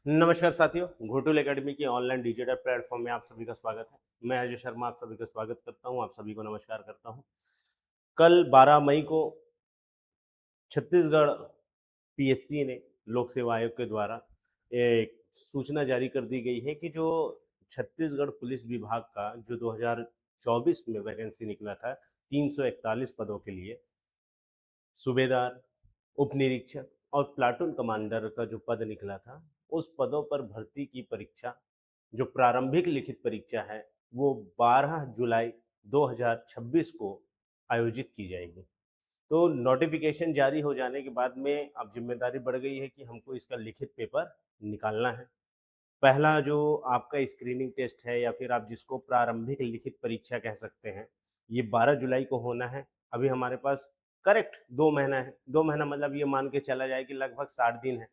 नमस्कार साथियों, घोटुल एकेडमी की ऑनलाइन डिजिटल प्लेटफॉर्म में आप सभी का स्वागत है। मैं अजय शर्मा आप सभी का स्वागत करता हूं, आप सभी को नमस्कार करता हूं। कल 12 मई को छत्तीसगढ़ पीएससी ने लोक सेवा आयोग के द्वारा एक सूचना जारी कर दी गई है कि जो छत्तीसगढ़ पुलिस विभाग का जो 2024 में वैकेंसी निकला था 341 पदों के लिए सूबेदार, उप निरीक्षक और प्लाटून कमांडर का जो पद निकला था, उस पदों पर भर्ती की परीक्षा, जो प्रारंभिक लिखित परीक्षा है, वो 12 जुलाई 2026 को आयोजित की जाएगी। तो नोटिफ़िकेशन जारी हो जाने के बाद में अब ज़िम्मेदारी बढ़ गई है कि हमको इसका लिखित पेपर निकालना है। पहला जो आपका स्क्रीनिंग टेस्ट है या फिर आप जिसको प्रारंभिक लिखित परीक्षा कह सकते हैं, ये 12 जुलाई को होना है। अभी हमारे पास करेक्ट 2 महीना है। 2 महीना मतलब ये मान के चला जाए कि लगभग 60 दिन है।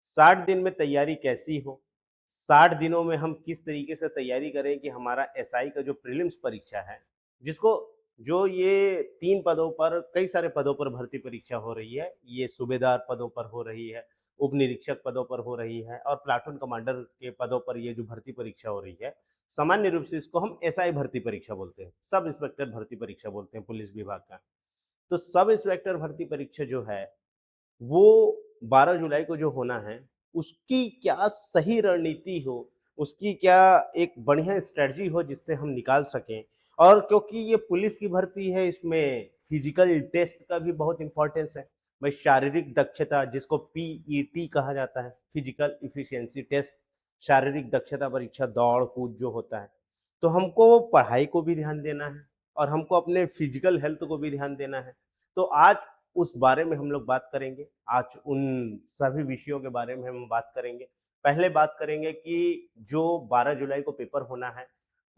60 दिन में तैयारी कैसी हो, 60 दिनों में हम किस तरीके से तैयारी करें कि हमारा एसआई का जो प्रीलिम्स परीक्षा है, जिसको जो ये 3 पदों पर कई सारे पदों पर भर्ती परीक्षा हो रही है, ये सूबेदार पदों पर हो रही है, उप निरीक्षक पदों पर हो रही है और प्लाटून कमांडर के पदों पर ये जो भर्ती परीक्षा हो रही है, सामान्य रूप से इसको हम एसआई भर्ती परीक्षा बोलते हैं, सब इंस्पेक्टर भर्ती परीक्षा बोलते हैं पुलिस विभाग का। तो सब इंस्पेक्टर भर्ती परीक्षा जो है वो 12 जुलाई को जो होना है, उसकी क्या सही रणनीति हो, उसकी क्या एक बढ़िया स्ट्रैटेजी हो जिससे हम निकाल सकें। और क्योंकि ये पुलिस की भर्ती है, इसमें फिजिकल टेस्ट का भी बहुत इम्पोर्टेंस है। भाई शारीरिक दक्षता जिसको पीईटी कहा जाता है, फिजिकल एफिशिएंसी टेस्ट, शारीरिक दक्षता परीक्षा, दौड़-कूद जो होता है। तो हमको पढ़ाई को भी ध्यान देना है और हमको अपने फिजिकल हेल्थ को भी ध्यान देना है। तो आज उस बारे में हम लोग बात करेंगे। आज उन सभी विषयों के बारे में हम बात करेंगे। पहले बात करेंगे कि जो 12 जुलाई को पेपर होना है,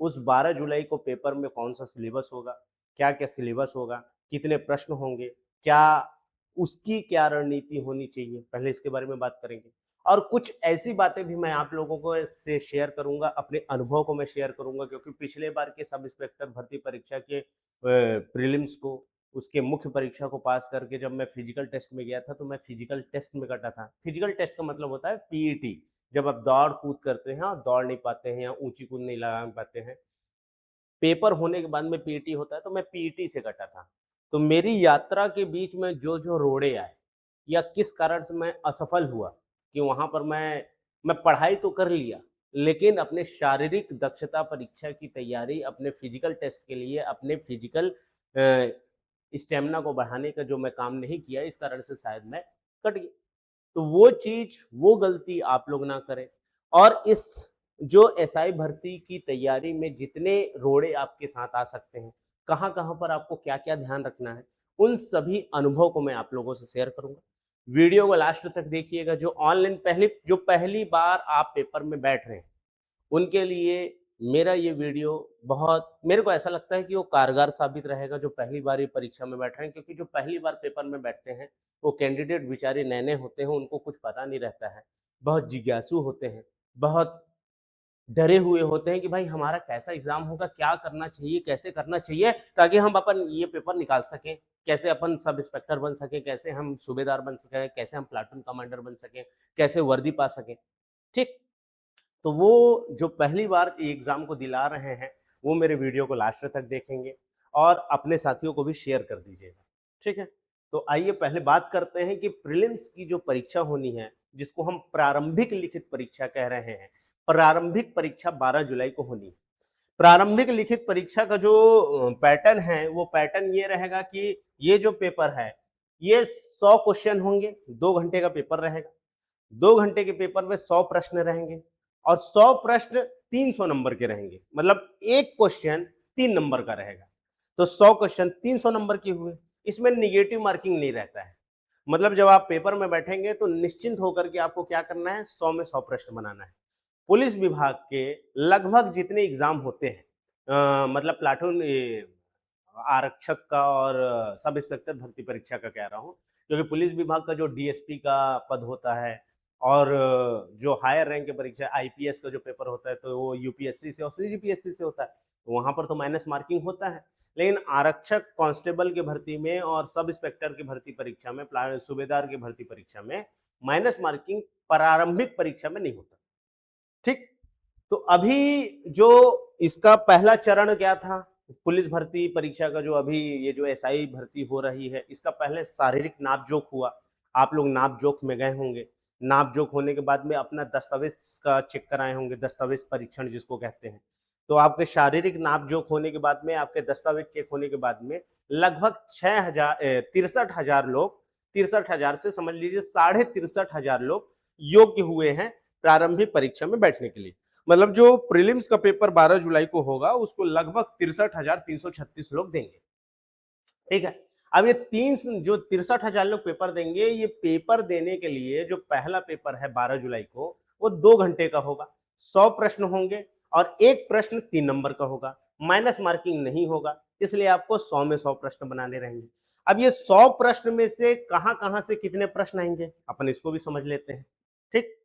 उस 12 जुलाई को पेपर में कौन-सा सिलेबस होगा, क्या-क्या सिलेबस होगा, कितने प्रश्न होंगे, क्या उसकी क्या रणनीति होनी चाहिए, पहले इसके बारे में बात करेंगे। और कुछ ऐसी बातें भी मैं आप लोगों को से शेयर करूँगा, अपने अनुभव को मैं शेयर करूँगा क्योंकि पिछले बार के सब इंस्पेक्टर भर्ती परीक्षा के प्रीलिम्स को उसके मुख्य परीक्षा को पास करके जब मैं फिजिकल टेस्ट में गया था, तो मैं फिजिकल टेस्ट में कटा था। फिजिकल टेस्ट का मतलब होता है पीईटी, जब आप दौड़-कूद करते हैं और दौड़ नहीं पाते हैं या ऊँची कूद नहीं लगा पाते हैं। पेपर होने के बाद में पीईटी होता है, तो मैं पीईटी से कटा था। तो मेरी यात्रा के बीच में जो-जो रोड़े आए या किस कारण से मैं असफल हुआ कि वहाँ पर मैं पढ़ाई तो कर लिया, लेकिन अपने शारीरिक दक्षता परीक्षा की तैयारी, अपने फिजिकल टेस्ट के लिए, अपने फिजिकल स्टैमिना को बढ़ाने का जो मैं काम नहीं किया, इस कारण से शायद मैं कट गया। तो वो चीज़, वो गलती आप लोग ना करें। और इस जो एसआई भर्ती की तैयारी में जितने रोड़े आपके साथ आ सकते हैं, कहाँ-कहाँ पर आपको क्या-क्या ध्यान रखना है, उन सभी अनुभव को मैं आप लोगों से शेयर करूँगा। वीडियो को लास्ट तक देखिएगा। जो पहली बार आप पेपर में बैठ रहे हैं, उनके लिए मेरा ये वीडियो बहुत, मेरे को ऐसा लगता है कि वो कारगर साबित रहेगा जो पहली बार ये परीक्षा में बैठ रहे हैं, क्योंकि जो पहली बार पेपर में बैठते हैं, वो कैंडिडेट बेचारे नए-नए होते हैं, उनको कुछ पता नहीं रहता है। बहुत जिज्ञासु होते हैं, बहुत डरे हुए होते हैं कि भाई हमारा कैसा एग्ज़ाम होगा, क्या करना चाहिए, कैसे करना चाहिए ताकि हम अपन ये पेपर निकाल सकें। कैसे अपन सब इंस्पेक्टर बन सकें, कैसे हम सूबेदार बन सकें, कैसे हम प्लाटून कमांडर बन सकें, कैसे वर्दी पा सकें, ठीक? तो वो जो पहली बार एग्ज़ाम को दिला रहे हैं, वो मेरे वीडियो को लास्ट तक देखेंगे और अपने साथियों को भी शेयर कर दीजिएगा, ठीक है? तो आइए पहले बात करते हैं कि प्रीलिम्स की जो परीक्षा होनी है, जिसको हम प्रारंभिक लिखित परीक्षा कह रहे हैं, प्रारंभिक परीक्षा 12 जुलाई को होनी है। प्रारंभिक लिखित परीक्षा का जो पैटर्न है, वो पैटर्न ये रहेगा कि ये जो पेपर है, ये 100 क्वेश्चन होंगे, 2 घंटे का पेपर रहेगा। 2 घंटे के पेपर में 100 प्रश्न रहेंगे और 100 प्रश्न 300 नंबर के रहेंगे। मतलब एक क्वेश्चन 3 नंबर का रहेगा। तो 100 क्वेश्चन 300 नंबर के हुए। इसमें नेगेटिव मार्किंग नहीं रहता है। मतलब जब आप पेपर में बैठेंगे तो निश्चिंत होकर के आपको क्या करना है, 100 में 100 प्रश्न बनाना है। पुलिस विभाग के लगभग जितने एग्ज़ाम होते हैं, मतलब प्लाटून आरक्षक का और सब इंस्पेक्टर भर्ती परीक्षा का कह रहा हूँ, क्योंकि पुलिस विभाग का जो डीएसपी का पद होता है और जो हायर रैंक की परीक्षा आईपीएस का जो पेपर होता है, तो वो यूपीएससी से और सीजीपीएससी से होता है, तो वहाँ पर तो माइनस मार्किंग होता है। लेकिन आरक्षक कांस्टेबल की भर्ती में और सब इंस्पेक्टर की भर्ती परीक्षा में, सूबेदार की भर्ती परीक्षा में माइनस मार्किंग प्रारंभिक परीक्षा में नहीं होता। ठीक, तो अभी जो इसका पहला चरण क्या था, पुलिस भर्ती परीक्षा का, जो अभी ये जो एसआई भर्ती हो रही है, इसका पहले शारीरिक नाप जोख हुआ। आप लोग नाप जोख में गए होंगे। नाप जोख होने के बाद में अपना दस्तावेज का चेक कराए होंगे, दस्तावेज परीक्षण जिसको कहते हैं। तो आपके शारीरिक नाप जोख होने के बाद में, आपके दस्तावेज चेक होने के बाद में लगभग 63,000 लोग, 63,000 से समझ लीजिए 63,500 लोग योग्य हुए हैं प्रारंभिक परीक्षा में बैठने के लिए। मतलब जो प्रीलिम्स का पेपर 12 जुलाई को होगा, उसको लगभग 63,336 लोग देंगे। ठीक है, अब ये जो 63,000 लोग पेपर देंगे, ये पेपर देने के लिए जो पहला पेपर है 12 जुलाई को, वो 2 घंटे का होगा। 100 प्रश्न होंगे और एक प्रश्न 3 नंबर का होगा। माइनस मार्किंग नहीं होगा, इसलिए आपको 100 में 100 प्रश्न बनाने रहेंगे। अब ये 100 प्रश्न में से कहां से कितने प्रश्न आएंगे, अपन इसको भी समझ लेते हैं। ठीक,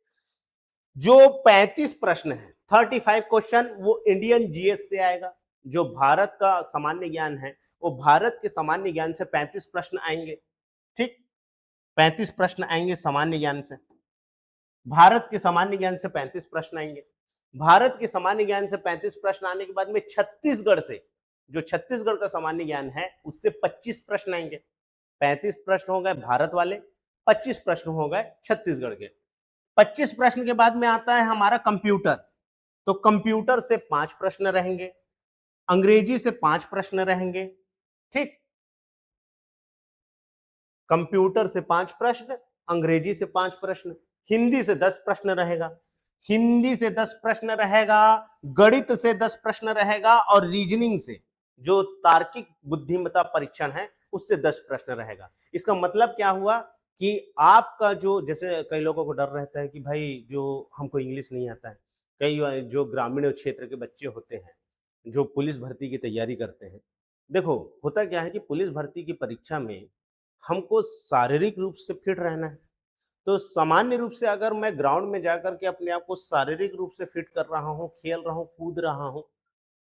जो 35 प्रश्न है, 35 क्वेश्चन, वो इंडियन जीएस से आएगा। जो भारत का सामान्य ज्ञान है, वो भारत के सामान्य ज्ञान से 35 प्रश्न आएंगे। ठीक, 35 प्रश्न आएंगे सामान्य ज्ञान से। भारत के सामान्य ज्ञान से 35 प्रश्न आएंगे। भारत के सामान्य ज्ञान से 35 प्रश्न आने के बाद में छत्तीसगढ़ से, जो छत्तीसगढ़ का सामान्य ज्ञान है, उससे 25 प्रश्न आएंगे। 35 प्रश्न हो गए भारत वाले, 25 प्रश्न हो गए छत्तीसगढ़ के। 25 प्रश्न के बाद में आता है हमारा कंप्यूटर। तो कंप्यूटर से 5 प्रश्न रहेंगे, अंग्रेजी से 5 प्रश्न रहेंगे। ठीक, कंप्यूटर से 5 प्रश्न, अंग्रेजी से 5 प्रश्न, हिंदी से 10 प्रश्न रहेगा, हिंदी से 10 प्रश्न रहेगा, गणित से 10 प्रश्न रहेगा, और रीजनिंग से, जो तार्किक बुद्धिमत्ता परीक्षण है, उससे 10 प्रश्न रहेगा। इसका मतलब क्या हुआ कि आपका जो, जैसे कई लोगों को डर रहता है कि भाई जो हमको इंग्लिश नहीं आता है, कई जो ग्रामीण क्षेत्र के बच्चे होते हैं जो पुलिस भर्ती की तैयारी करते हैं, देखो होता क्या है कि पुलिस भर्ती की परीक्षा में हमको शारीरिक रूप से फिट रहना है। तो सामान्य रूप से अगर मैं ग्राउंड में जाकर के अपने आप को शारीरिक रूप से फिट कर रहा हूँ, खेल रहा हूँ, कूद रहा हूँ,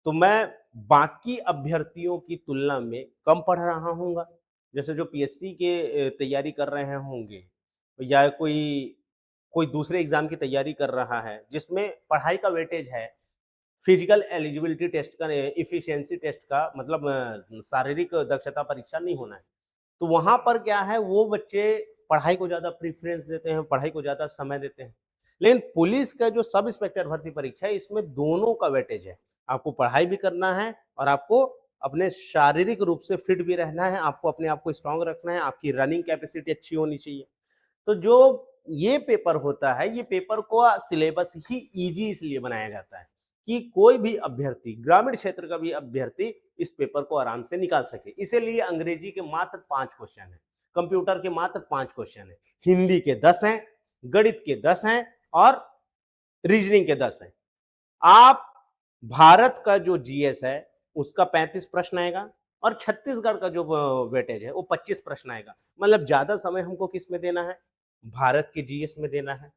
तो मैं बाकी अभ्यर्थियों की तुलना में कम पढ़ रहा हूँगा। जैसे जो पीएससी के तैयारी कर रहे होंगे, या कोई कोई दूसरे एग्जाम की तैयारी कर रहा है जिसमें पढ़ाई का वेटेज है, फिजिकल एलिजिबिलिटी टेस्ट का, एफिशिएंसी टेस्ट का, मतलब शारीरिक दक्षता परीक्षा नहीं होना है। तो वहां पर क्या है, वो बच्चे पढ़ाई को ज्यादा प्रीफरेंस देते हैं, पढ़ाई को ज्यादा समय देते हैं। लेकिन पुलिस का जो सब इंस्पेक्टर भर्ती परीक्षा है, इसमें दोनों का वेटेज है। आपको पढ़ाई भी करना है और आपको अपने शारीरिक रूप से फिट भी रहना है, आपको अपने आप को स्ट्रांग रखना है, आपकी रनिंग कैपेसिटी अच्छी होनी चाहिए। तो जो ये पेपर होता है, ये पेपर को सिलेबस ही इजी इसलिए बनाया जाता है कि कोई भी अभ्यर्थी, ग्रामीण क्षेत्र का भी अभ्यर्थी, इस पेपर को आराम से निकाल सके। इसीलिए अंग्रेजी के मात्र 5 क्वेश्चन है, कंप्यूटर के मात्र 5 क्वेश्चन है, हिंदी के 10 हैं, गणित के 10 हैं, और रीजनिंग के 10 हैं। आप भारत का जो जीएस है उसका 35 प्रश्न आएगा, और छत्तीसगढ़ का जो वेटेज है वो 25 प्रश्न आएगा। मतलब ज्यादा समय हमको किस में देना है, भारत के जीएस में देना है।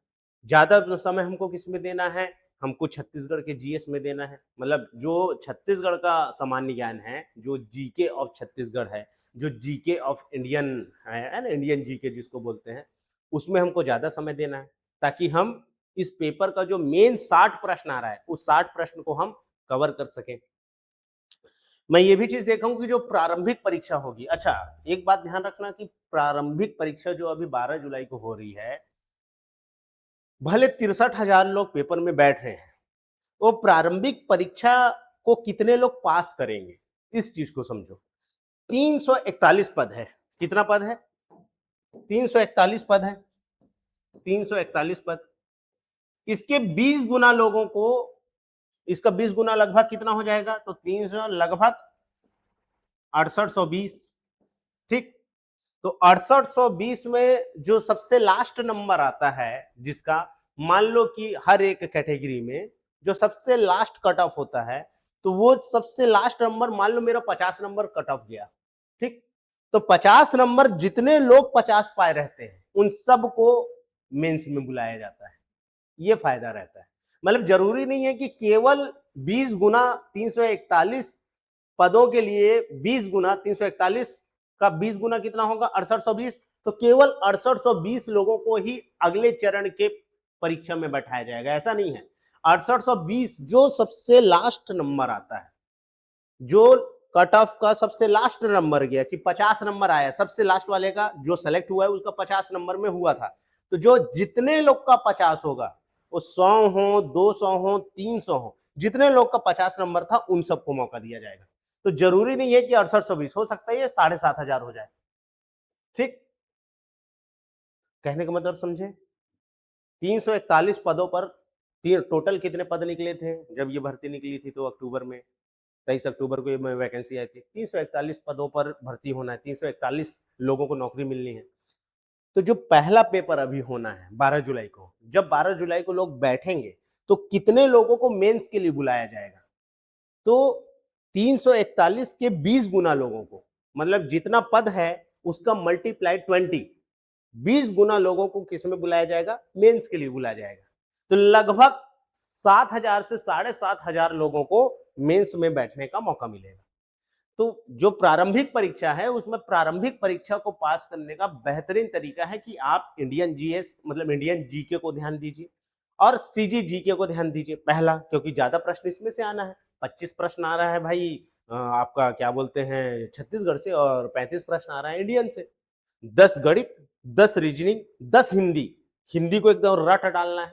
ज्यादा समय हमको किस में देना है, हमको छत्तीसगढ़ के जीएस में देना है। मतलब जो छत्तीसगढ़ का सामान्य ज्ञान है, जो जीके ऑफ छत्तीसगढ़ है, जो जीके ऑफ इंडियन है ना, इंडियन जीके जिसको बोलते हैं, उसमें हमको ज्यादा समय देना है, ताकि हम इस पेपर का जो मेन 60 प्रश्न आ रहा है, उस 60 प्रश्न को हम कवर कर सकें। मैं ये भी चीज देखा हूं कि जो प्रारंभिक परीक्षा होगी, अच्छा एक बात ध्यान रखना कि प्रारंभिक परीक्षा जो अभी 12 जुलाई को हो रही है, भले 63,000 लोग पेपर में बैठ रहे हैं, वो प्रारंभिक परीक्षा को कितने लोग पास करेंगे, इस चीज को समझो। 341 पद है। कितना पद है? 341 पद है। 341 पद। इसके 20 गुना लोगों को, इसका 20 गुना लगभग कितना हो जाएगा, तो 300, लगभग 6820। ठीक, तो 6820 में जो सबसे लास्ट नंबर आता है, जिसका मान लो कि हर एक कैटेगरी में जो सबसे लास्ट कट ऑफ होता है, तो वो सबसे लास्ट नंबर, मान लो मेरा 50 नंबर कट ऑफ गया। ठीक, तो 50 नंबर, जितने लोग 50 पाए रहते हैं उन सबको मेंस में बुलाया जाता है। ये फायदा रहता है। मतलब जरूरी नहीं है कि केवल 20 गुना 341 पदों के लिए 20 गुना 341 का 20 गुना कितना होगा, 6820, तो केवल 6820 लोगों को ही अगले चरण के परीक्षा में बैठाया जाएगा, ऐसा नहीं है। 6820 जो सबसे लास्ट नंबर आता है, जो कट ऑफ का सबसे लास्ट नंबर गया कि 50 नंबर आया, सबसे लास्ट वाले का जो सेलेक्ट हुआ है उसका 50 नंबर में हुआ था, तो जो जितने लोग का 50 होगा, वो 100 हो, 200 हो, 300 हो, जितने लोग का 50 नंबर था उन सबको मौका दिया जाएगा। तो जरूरी नहीं है कि 6820, हो सकता है ये 7500 हो जाए। ठीक, कहने का मतलब समझे। 341 पदों पर टोटल कितने पद निकले थे जब ये भर्ती निकली थी, तो अक्टूबर में, 23 अक्टूबर को ये वैकेंसी आई थी। 341 पदों पर भर्ती होना है, 341 लोगों को नौकरी मिलनी है। तो जो पहला पेपर अभी होना है 12 जुलाई को, जब 12 जुलाई को लोग बैठेंगे तो कितने लोगों को मेंस के लिए बुलाया जाएगा, तो 341 के 20 गुना लोगों को, मतलब जितना पद है उसका मल्टीप्लाई 20, 20 गुना लोगों को किस में बुलाया जाएगा, मेंस के लिए बुलाया जाएगा। तो लगभग 7000 से 7500 लोगों को मेंस में बैठने का मौका मिलेगा। तो जो प्रारंभिक परीक्षा है उसमें प्रारंभिक परीक्षा को पास करने का बेहतरीन तरीका है कि आप इंडियन जीएस मतलब इंडियन जीके को ध्यान दीजिए और सीजी जीके को ध्यान दीजिए। पहला, क्योंकि ज्यादा प्रश्न इसमें से आना है, 25 प्रश्न आ रहा है भाई आपका क्या बोलते हैं छत्तीसगढ़ से, और 35 प्रश्न आ रहा है इंडियन से। 10 गणित, 10 रीजनिंग, 10 हिंदी। हिंदी को एकदम रट डालना है,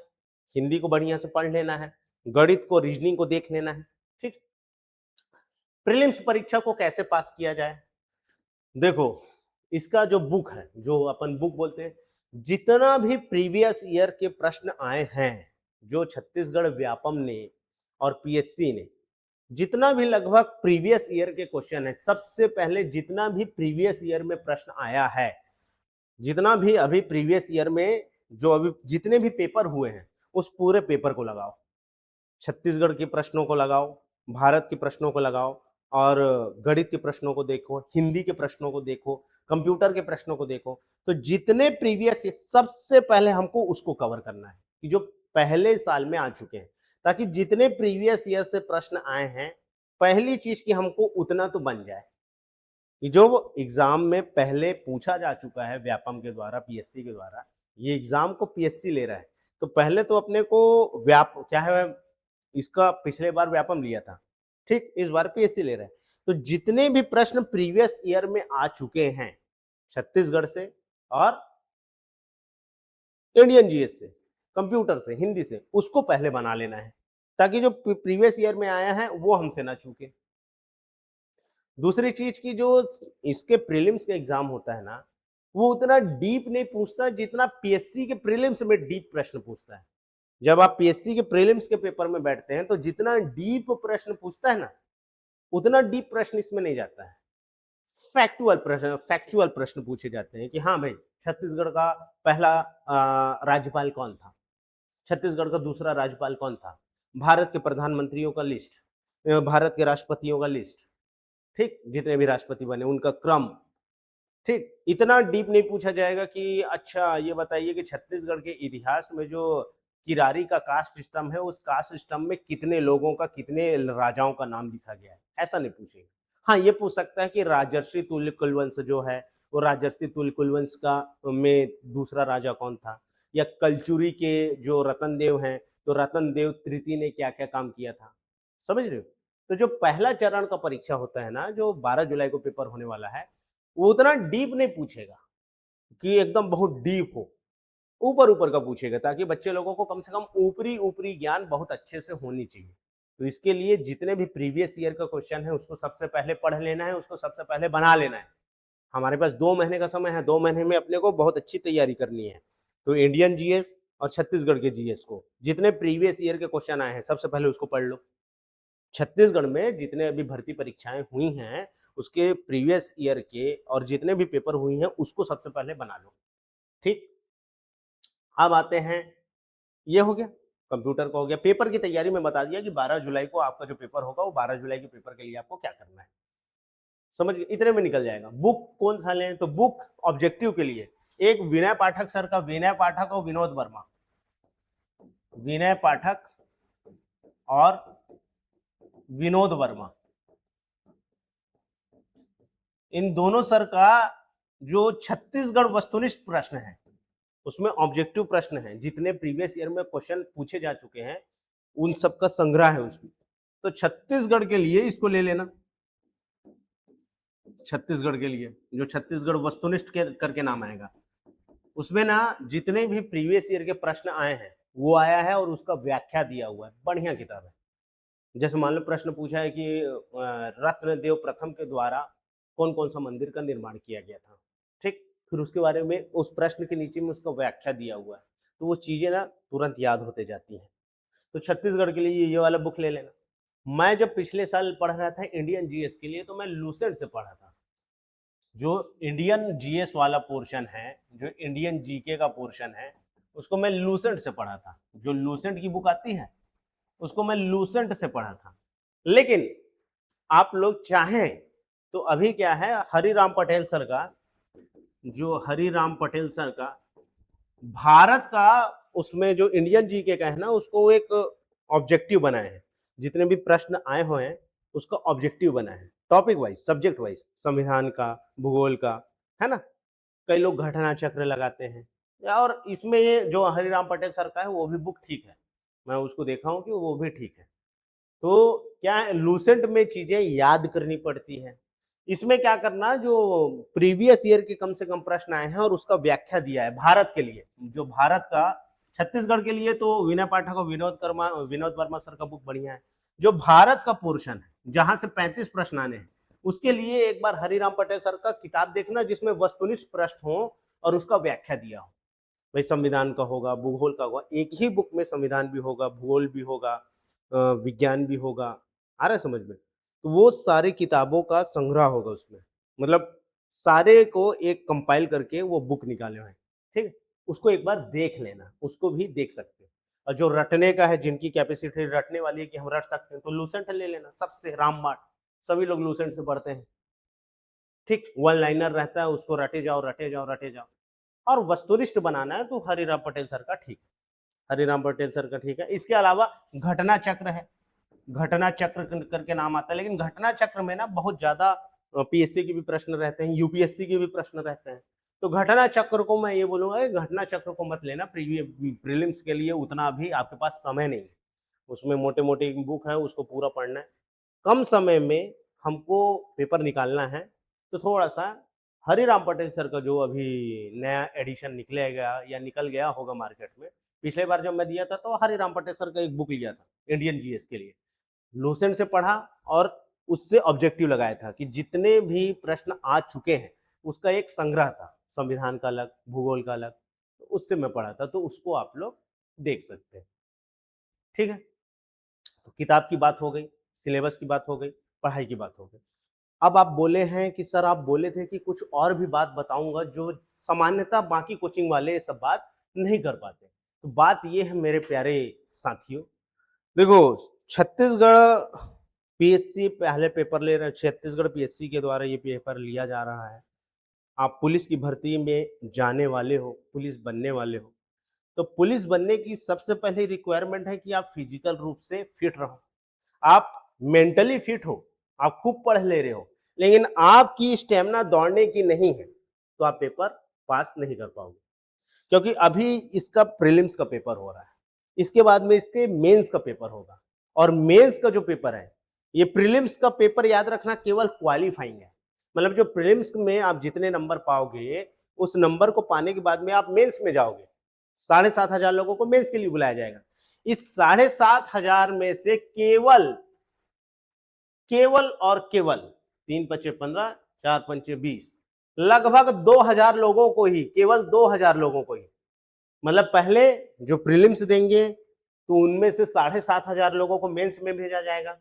हिंदी को बढ़िया से पढ़ लेना है, गणित को रीजनिंग को देख लेना है। ठीक, प्रीलिम्स परीक्षा को कैसे पास किया जाए, देखो इसका जो बुक है, जो अपन बुक बोलते हैं, जितना भी प्रीवियस ईयर के प्रश्न आए हैं, जो छत्तीसगढ़ व्यापम ने और पीएससी ने जितना भी लगभग प्रीवियस ईयर के क्वेश्चन है, सबसे पहले जितना भी प्रीवियस ईयर में प्रश्न आया है, जितना भी अभी प्रीवियस ईयर में जो अभी जितने भी पेपर हुए हैं उस पूरे पेपर को लगाओ, छत्तीसगढ़ के प्रश्नों को लगाओ, भारत के प्रश्नों को लगाओ, और गणित के प्रश्नों को देखो, हिंदी के प्रश्नों को देखो, कंप्यूटर के प्रश्नों को देखो। तो जितने प्रीवियस सबसे पहले हमको उसको कवर करना है कि जो पहले साल में आ चुके हैं, ताकि जितने प्रीवियस ईयर से प्रश्न आए हैं, पहली चीज की हमको उतना तो बन जाए कि जो एग्जाम में पहले पूछा जा चुका है व्यापम के द्वारा, पीएससी के द्वारा, ये एग्जाम को पीएससी ले रहा है, तो पहले तो अपने को क्या है, इसका पिछले बार व्यापम लिया था, ठीक, इस बार पीएससी ले रहा है। तो जितने भी प्रश्न प्रीवियस ईयर में आ चुके हैं छत्तीसगढ़ से और इंडियन जीएस से, कंप्यूटर से, हिंदी से, उसको पहले बना लेना है ताकि जो प्रीवियस ईयर में आया है वो हमसे ना चूके। दूसरी चीज की जो इसके प्रीलिम्स का एग्जाम होता है ना, वो उतना डीप नहीं पूछता जितना पीएससी के प्रीलिम्स में डीप प्रश्न पूछता है। जब आप पीएससी के प्रीलिम्स के पेपर में बैठते हैं तो जितना डीप प्रश्न पूछता है ना, उतना डीप प्रश्न इसमें नहीं जाता है। फैक्चुअल प्रश्न पूछे जाते हैं कि हाँ भाई, छत्तीसगढ़ का पहला राज्यपाल कौन था, छत्तीसगढ़ का दूसरा राज्यपाल कौन था, भारत के प्रधानमंत्रियों का लिस्ट, भारत के राष्ट्रपतियों का लिस्ट, ठीक, जितने भी राष्ट्रपति बने उनका क्रम, ठीक, इतना डीप नहीं पूछा जाएगा कि अच्छा ये बताइए कि छत्तीसगढ़ के इतिहास में जो किरारी का कास्ट सिस्टम है, उस कास्ट सिस्टम में कितने लोगों का, कितने राजाओं का नाम लिखा गया है, ऐसा नहीं पूछेगा। हाँ, ये पूछ सकता है कि राजर्षि तुल्य कुलवंश जो है, वो राजर्षि तुल्य कुलवंश का में दूसरा राजा कौन था, या कलचुरी के जो रतन देव हैं, तो रतन देव तृतीय ने क्या क्या काम किया था, समझ रहे हो। तो जो पहला चरण का परीक्षा होता है ना, जो 12 जुलाई को पेपर होने वाला है, वो उतना डीप नहीं पूछेगा कि एकदम बहुत डीप हो, ऊपर ऊपर का पूछेगा ताकि बच्चे लोगों को कम से कम ऊपरी ऊपरी ज्ञान बहुत अच्छे से होनी चाहिए। तो इसके लिए जितने भी प्रीवियस ईयर का क्वेश्चन है उसको सबसे पहले पढ़ लेना है, उसको सबसे पहले बना लेना है। हमारे पास 2 महीने का समय है, 2 महीने में अपने को बहुत अच्छी तैयारी करनी है। तो इंडियन जीएस और छत्तीसगढ़ के जीएस को जितने प्रीवियस ईयर के क्वेश्चन आए हैं सबसे पहले उसको पढ़ लो। छत्तीसगढ़ में जितने अभी भर्ती परीक्षाएं हुई हैं उसके प्रीवियस ईयर के और जितने भी पेपर हुई हैं उसको सबसे पहले बना लो। ठीक, अब आते हैं, ये हो गया कंप्यूटर का, हो गया पेपर की तैयारी में बता दिया कि 12 जुलाई को आपका जो पेपर होगा वो 12 जुलाई के पेपर के लिए आपको क्या करना है, समझ गए, इतने में निकल जाएगा। बुक कौन सा लें, तो बुक ऑब्जेक्टिव के लिए एक विनय पाठक सर का विनय पाठक और विनोद वर्मा, विनय पाठक और विनोद वर्मा, इन दोनों सर का जो छत्तीसगढ़ वस्तुनिष्ठ प्रश्न है उसमें ऑब्जेक्टिव प्रश्न है, जितने प्रीवियस ईयर में क्वेश्चन पूछे जा चुके हैं उन सब का संग्रह है उसमें। तो छत्तीसगढ़ के लिए इसको ले लेना, छत्तीसगढ़ के लिए जो छत्तीसगढ़ वस्तुनिष्ठ करके नाम आएगा उसमें ना जितने भी प्रीवियस ईयर के प्रश्न आए हैं वो आया है और उसका व्याख्या दिया हुआ है। बढ़िया किताब है। जैसे मान लो प्रश्न पूछा है कि रत्नदेव प्रथम के द्वारा कौन कौन सा मंदिर का निर्माण किया गया था, ठीक, फिर उसके बारे में उस प्रश्न के नीचे में उसका व्याख्या दिया हुआ है, तो वो चीजें ना तुरंत याद होते जाती हैं। तो छत्तीसगढ़ के लिए ये वाला बुक ले लेना। मैं जब पिछले साल पढ़ रहा था इंडियन जीएस के लिए तो मैं लूसेंट से पढ़ा था। जो इंडियन जीएस वाला पोर्शन है, जो इंडियन जीके का पोर्शन है, उसको मैं लूसेंट से पढ़ा था। जो लूसेंट की बुक आती है उसको मैं लूसेंट से पढ़ा था। लेकिन आप लोग चाहें तो अभी क्या है, हरिराम पटेल सर का, जो हरिराम पटेल सर का भारत का, उसमें जो इंडियन जीके का है ना, उसको एक ऑब्जेक्टिव बनाए हैं। जितने भी प्रश्न आए हुए हैं उसका ऑब्जेक्टिव बनाए हैं, टॉपिक वाइज, सब्जेक्ट वाइज, संविधान का, भूगोल का, है ना। कई लोग घटना चक्र लगाते हैं, और इसमें ये जो हरिराम पटेल सर का है वो भी बुक ठीक है, मैं उसको देखा हूं कि वो भी ठीक है। तो क्या है, लूसेंट में चीजें याद करनी पड़ती है। इसमें क्या करना, जो प्रीवियस ईयर के कम से कम प्रश्न आए हैं और उसका व्याख्या दिया है भारत के लिए, जो भारत का, छत्तीसगढ़ के लिए तो विनय पाठक और विनोद वर्मा सर का बुक बढ़िया है। जो भारत का पोर्शन है जहां से 35 प्रश्न आने हैं उसके लिए एक बार हरिराम पटेल सर का किताब देखना जिसमें वस्तुनिष्ठ प्रश्न हो और उसका व्याख्या दिया हो। भाई संविधान का होगा, भूगोल का होगा, एक ही बुक में संविधान भी होगा, भूगोल भी होगा, विज्ञान भी होगा, आ रहा है समझ में। तो वो सारी किताबों का संग्रह होगा उसमें, मतलब सारे को एक कंपाइल करके वो बुक निकाले हुए हैं, ठीक है। उसको एक बार देख लेना, उसको भी देख सकते हैं। और जो रटने का है, जिनकी कैपेसिटी रटने वाली है कि हम रट सकते हैं, तो लूसेंट ले लेना सबसे, रामबाण, सभी लोग लूसेंट से पढ़ते हैं, ठीक, वन लाइनर रहता है, उसको रटे जाओ रटे जाओ रटे जाओ। और वस्तुनिष्ठ बनाना है तो हरिराम पटेल सर का ठीक है, हरिराम पटेल सर का ठीक है। इसके अलावा घटना चक्र है, घटना चक्र करके नाम आता है, लेकिन घटना चक्र में ना बहुत ज्यादा पीएससी के भी प्रश्न रहते हैं, यूपीएससी के भी प्रश्न रहते हैं। तो घटना चक्र को मैं ये बोलूंगा, घटना चक्र को मत लेना, प्रीलिम्स के लिए उतना अभी आपके पास समय नहीं है। उसमें मोटे मोटे बुक है, उसको पूरा पढ़ना है, कम समय में हमको पेपर निकालना है। तो थोड़ा सा हरिराम पटेल सर का जो अभी नया एडिशन निकलेगा या निकल गया होगा मार्केट में, पिछले बार जब मैं दिया था तो हरिराम पटेल सर का एक बुक लिया था इंडियन जीएस के लिए, लूसेंट से पढ़ा और उससे ऑब्जेक्टिव लगाया था कि जितने भी प्रश्न आ चुके हैं उसका एक संग्रह था, संविधान का अलग, भूगोल का अलग, तो उससे मैं पढ़ा था, तो उसको आप लोग देख सकते हैं, ठीक है। तो किताब की बात हो गई, सिलेबस की बात हो गई, पढ़ाई की बात हो गई। अब आप बोले हैं कि सर आप बोले थे कि कुछ और भी बात बताऊंगा जो सामान्यतः बाकी कोचिंग वाले ये सब बात नहीं कर पाते। तो बात ये है मेरे प्यारे साथियों, देखो छत्तीसगढ़ पीएससी पहले पेपर ले रहे, छत्तीसगढ़ पीएससी के द्वारा ये पेपर लिया जा रहा है। आप पुलिस की भर्ती में जाने वाले हो, पुलिस बनने वाले हो, तो पुलिस बनने की सबसे पहली रिक्वायरमेंट है कि आप फिजिकल रूप से फिट रहो, आप मेंटली फिट हो, आप खूब पढ़ ले रहे हो, लेकिन आपकी स्टेमिना दौड़ने की नहीं है, तो आप पेपर पास नहीं कर पाओगे। क्योंकि अभी इसका प्रीलिम्स का पेपर हो रहा है, इसके बाद में इसके मेंस का पेपर होगा, और मेंस का जो पेपर है, ये प्रीलिम्स का पेपर याद रखना केवल क्वालिफाइंग है, मतलब जो प्रीलिम्स में आप जितने नंबर पाओगे उस नंबर को पाने के बाद में आप मेंस में जाओगे। 7,500 लोगों को मेंस के लिए बुलाया जाएगा। इस 7,500 में से केवल और केवल 3 पचे 15, 4 पंचे 20, लगभग 2,000 लोगों को ही, केवल 2,000 लोगों को ही, मतलब पहले जो प्रीलिम्स देंगे तो उनमें से 7,500 लोगों को मेंस में भेजा जाएगा।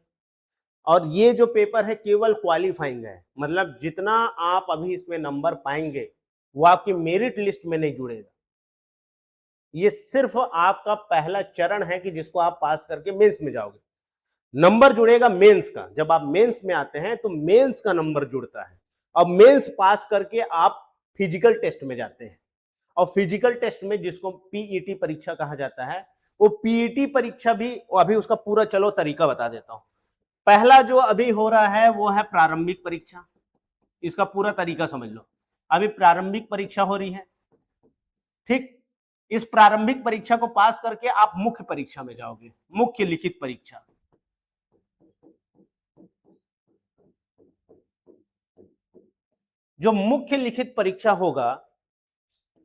और ये जो पेपर है केवल क्वालिफाइंग है, मतलब जितना आप अभी इसमें नंबर पाएंगे वो आपकी मेरिट लिस्ट में नहीं जुड़ेगा। ये सिर्फ आपका पहला चरण है कि जिसको आप पास करके मेंस में जाओगे। नंबर जुड़ेगा मेंस का, जब आप मेंस में आते हैं तो मेंस का नंबर जुड़ता है। अब मेंस पास करके आप फिजिकल टेस्ट में जाते हैं, और फिजिकल टेस्ट में जिसको पीईटी परीक्षा कहा जाता है, वो पीईटी परीक्षा भी, अभी उसका पूरा चलो तरीका बता देता हूं। पहला जो अभी हो रहा है वो है प्रारंभिक परीक्षा, इसका पूरा तरीका समझ लो। अभी प्रारंभिक परीक्षा हो रही है, ठीक। इस प्रारंभिक परीक्षा को पास करके आप मुख्य परीक्षा में जाओगे, मुख्य लिखित परीक्षा। जो मुख्य लिखित परीक्षा होगा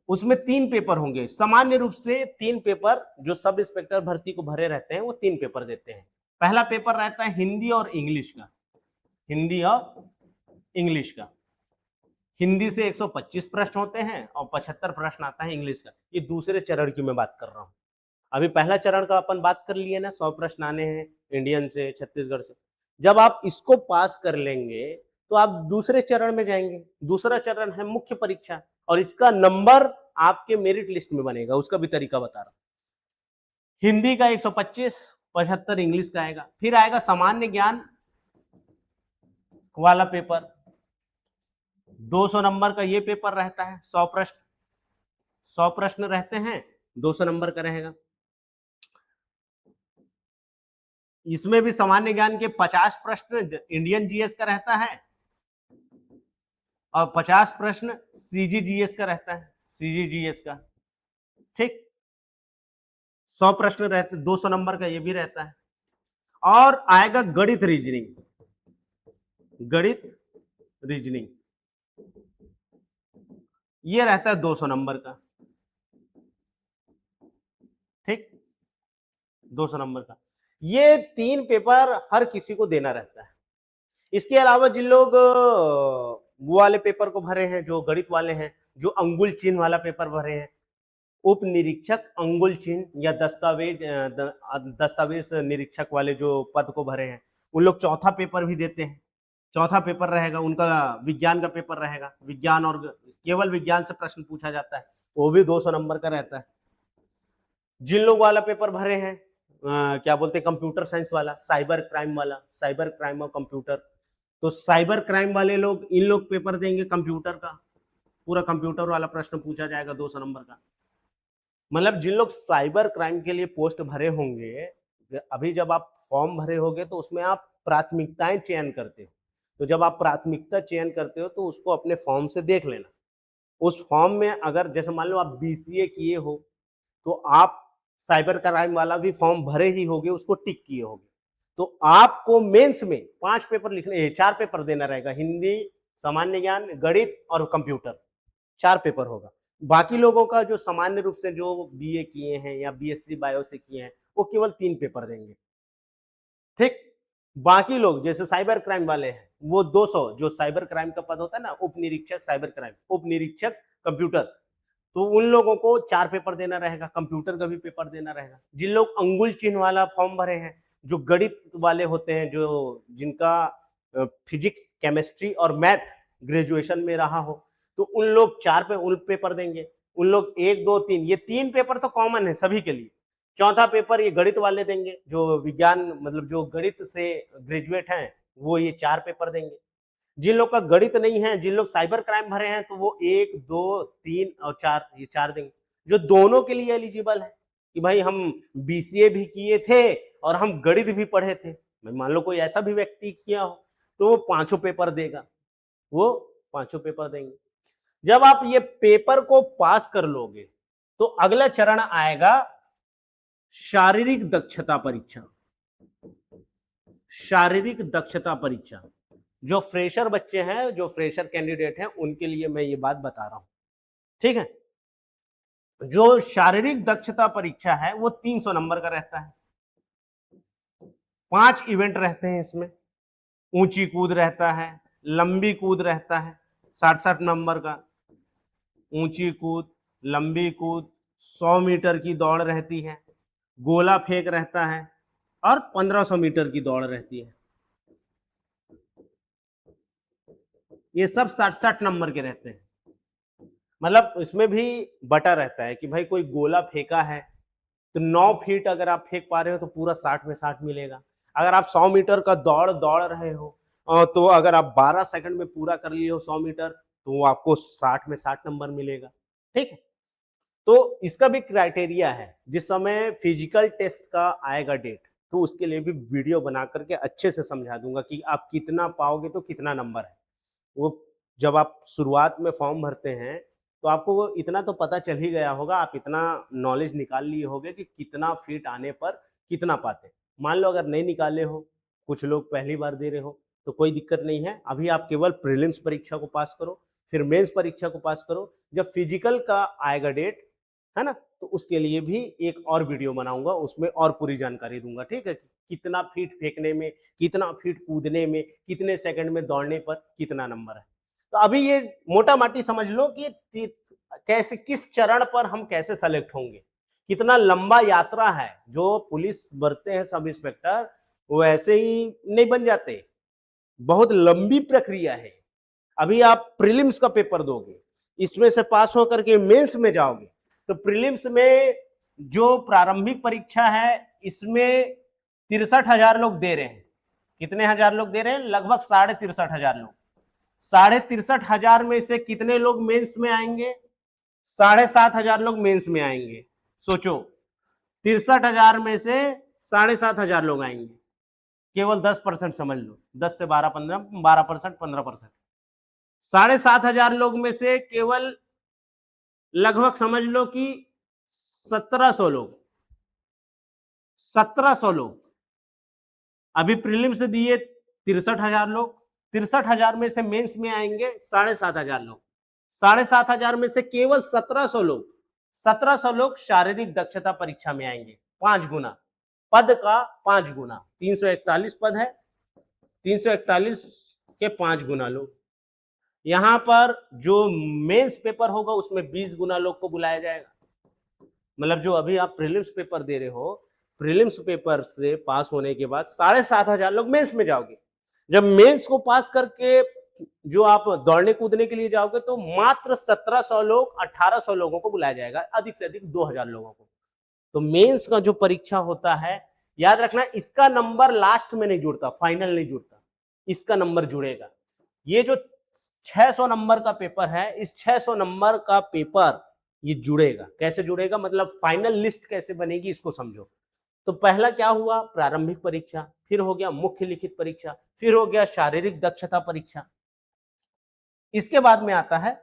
उसमें 3 पेपर होंगे। सामान्य रूप से 3 पेपर जो सब इंस्पेक्टर भर्ती को भरे रहते हैं वो 3 पेपर देते हैं। पहला पेपर रहता है हिंदी और इंग्लिश का, हिंदी और इंग्लिश का। हिंदी से 125 प्रश्न होते हैं और 75 प्रश्न आता है इंग्लिश का। ये दूसरे चरण की मैं बात कर रहा हूँ। अभी पहला चरण का अपन बात कर लिए ना, 100 प्रश्न आने हैं इंडियन से, छत्तीसगढ़ से। जब आप इसको पास कर लेंगे तो आप दूसरे चरण में जाएंगे। दूसरा चरण है मुख्य परीक्षा और इसका नंबर आपके मेरिट लिस्ट में बनेगा। उसका भी तरीका बता रहा हूं। हिंदी का 125, 75 इंग्लिश का आएगा। फिर आएगा सामान्य ज्ञान वाला पेपर, 200 नंबर का ये पेपर रहता है। 100 प्रश्न रहते हैं, 200 नंबर का रहेगा। इसमें भी सामान्य ज्ञान के 50 प्रश्न इंडियन जीएस का रहता है और 50 प्रश्न सीजीजीएस का रहता है, सीजीजीएस का, ठीक। 100 प्रश्न रहते, 200 नंबर का ये भी रहता है। और आएगा गणित रीजनिंग, गणित रीजनिंग ये रहता है 200 नंबर का, ठीक, 200 नंबर का। ये 3 पेपर हर किसी को देना रहता है। इसके अलावा जिन लोग वो वाले पेपर को भरे हैं, जो गणित वाले हैं, जो अंगुल चिन्ह वाला पेपर भरे हैं, उप निरीक्षक अंगुल चिन्ह या दस्तावेज निरीक्षक वाले जो पद को भरे हैं, उन लोग चौथा पेपर भी देते हैं। चौथा पेपर रहेगा उनका, विज्ञान का पेपर रहेगा। विज्ञान और केवल विज्ञान से प्रश्न पूछा जाता है, वो भी 200 नंबर का रहता है। जिन लोग वाला पेपर भरे हैं क्या बोलते हैं, कंप्यूटर साइंस वाला, साइबर क्राइम वाला, साइबर क्राइम और कंप्यूटर, तो साइबर क्राइम वाले लोग, इन लोग पेपर देंगे कंप्यूटर का। पूरा कंप्यूटर वाला प्रश्न पूछा जाएगा 200 नंबर का। मतलब जिन लोग साइबर क्राइम के लिए पोस्ट भरे होंगे, अभी जब आप फॉर्म भरे होंगे तो उसमें आप प्राथमिकताएं चयन करते हो। तो जब आप प्राथमिकता चयन करते हो तो उसको अपने फॉर्म से देख लेना। उस फॉर्म में अगर जैसे मान लो आप बीसीए किए हो तो आप साइबर क्राइम वाला भी फॉर्म भरे ही होगे, उसको टिक किए होगे। तो आपको मेंस में 5 पेपर लिखने, 4 पेपर देना रहेगा। हिंदी, सामान्य ज्ञान, गणित और कंप्यूटर, 4 पेपर होगा। बाकी लोगों का जो सामान्य रूप से जो बीए किए हैं या बीएससी बायो से किए हैं वो केवल 3 पेपर देंगे, ठीक। बाकी लोग जैसे साइबर क्राइम वाले हैं वो 200, जो साइबर क्राइम का पद होता है ना, उप निरीक्षक साइबर क्राइम, उप निरीक्षक कंप्यूटर, तो उन लोगों को 4 पेपर देना रहेगा। कंप्यूटर का भी पेपर देना रहेगा। जिन लोग अंगुल चिन्ह वाला फॉर्म भरे हैं, जो गणित वाले होते हैं, जो जिनका फिजिक्स, केमिस्ट्री और मैथ ग्रेजुएशन में रहा हो, तो उन लोग 4 पेपर देंगे। उन लोग 1, 2, 3, ये 3 पेपर तो कॉमन है सभी के लिए। चौथा पेपर ये गणित वाले देंगे, जो विज्ञान मतलब जो गणित से ग्रेजुएट हैं वो ये 4 पेपर देंगे। जिन लोग का गणित नहीं है, जिन लोग साइबर क्राइम भरे हैं, तो वो 1, 2, 3 और 4, ये 4 देंगे। जो दोनों के लिए एलिजिबल है कि भाई हम बीसीए भी किए थे और हम गणित भी पढ़े थे, मान लो कोई ऐसा भी व्यक्ति किया हो, तो वो 5 पेपर देगा, वो 5 पेपर देंगे। जब आप ये पेपर को पास कर लोगे तो अगला चरण आएगा शारीरिक दक्षता परीक्षा। शारीरिक दक्षता परीक्षा जो फ्रेशर बच्चे हैं, जो फ्रेशर कैंडिडेट हैं, उनके लिए मैं ये बात बता रहा हूं, ठीक है। जो शारीरिक दक्षता परीक्षा है वो 300 नंबर का रहता है। 5 इवेंट रहते हैं इसमें। ऊंची कूद रहता है, लंबी कूद रहता है 60 नंबर का, ऊंची कूद, लंबी कूद, 100 मीटर की दौड़ रहती है, गोला फेंक रहता है और 1500 मीटर की दौड़ रहती है। ये सब 60 नंबर के रहते हैं। मतलब इसमें भी बटा रहता है कि भाई कोई गोला फेंका है तो 9 फीट अगर आप फेंक पा रहे हो तो पूरा 60 में 60 मिलेगा। अगर आप 100 मीटर का दौड़ रहे हो तो अगर आप 12 सेकंड में पूरा कर लिए हो 100 मीटर तो आपको 60 में 60 नंबर मिलेगा, ठीक है। तो इसका भी क्राइटेरिया है। जिस समय फिजिकल टेस्ट का आएगा डेट तो उसके लिए भी वीडियो बना करके अच्छे से समझा दूंगा कि आप कितना पाओगे तो कितना नंबर है। वो जब आप शुरुआत में फॉर्म भरते हैं तो आपको इतना तो पता चल ही गया होगा, आप इतना नॉलेज निकाल लिए होगे कि कितना फीट आने पर कितना पाते हैं। मान लो अगर नहीं निकाले हो, कुछ लोग पहली बार दे रहे हो, तो कोई दिक्कत नहीं है। अभी आप केवल प्रीलिम्स परीक्षा को पास करो, फिर मेंस परीक्षा को पास करो। जब फिजिकल का आएगा डेट, है ना, तो उसके लिए भी एक और वीडियो बनाऊंगा, उसमें और पूरी जानकारी दूंगा, ठीक है, कि कितना फीट फेंकने में, कितना फीट कूदने में, कितने सेकंड में दौड़ने पर कितना नंबर है। तो अभी ये मोटा माटी समझ लो कि कैसे, किस चरण पर हम कैसे सेलेक्ट होंगे, कितना लंबा यात्रा है। जो पुलिस बनते हैं सब इंस्पेक्टर, वो ऐसे ही नहीं बन जाते, बहुत लंबी प्रक्रिया है। अभी आप प्रीलिम्स का पेपर दोगे, इसमें से पास होकर के मेंस में जाओगे, तो प्रीलिम्स में जो प्रारंभिक परीक्षा है इसमें 63,000 लोग दे रहे हैं। कितने हजार लोग दे रहे हैं? लगभग 63,500 लोग। 63,500 में से कितने लोग मेंस में आएंगे? 7,500 लोग मेंस में आएंगे। सोचो, 63,000 में से 7,500 लोग आएंगे, केवल 10% समझ लो, 10 से 12, 12%, 15%। 7,500 लोग में से केवल लगभग समझ लो कि 1,700 लोग, 1,700 लोग अभी प्रीलिम से दिए। 63,000 लोग, 63,000 में से मेंस में आएंगे 7,500 लोग। 7,500 में से केवल 1,700 लोग, 1,700 लोग शारीरिक दक्षता परीक्षा में आएंगे। 5 गुना पद का, 5 गुना, 341 पद है, 341 के 5 गुना लोग। यहां पर जो मेंस पेपर होगा उसमें 20 गुना लोग को बुलाया जाएगा। मतलब जो अभी आप प्रीलिम्स पेपर दे रहे हो, प्रीलिम्स पेपर से पास होने के बाद 7,500 लोग मेंस में जाओगे। जब मेंस को पास करके जो आप दौड़ने कूदने के लिए जाओगे तो मात्र 1,700 लोग, 1,800 लोगों को बुलाया जाएगा, अधिक से अधिक 2,000 लोगों को। तो मेंस का जो परीक्षा होता है, याद रखना, इसका नंबर लास्ट में नहीं जुड़ता, फाइनल नहीं जुड़ता, इसका नंबर जुड़ेगा। ये जो 600 नंबर का पेपर है, इस 600 नंबर का पेपर ये जुड़ेगा। कैसे जुड़ेगा? मतलब फाइनल लिस्ट कैसे बनेगी, इसको समझो। तो पहला क्या हुआ? प्रारंभिक परीक्षा, फिर हो गया मुख्य लिखित परीक्षा, फिर हो गया शारीरिक दक्षता परीक्षा। इसके बाद में आता है,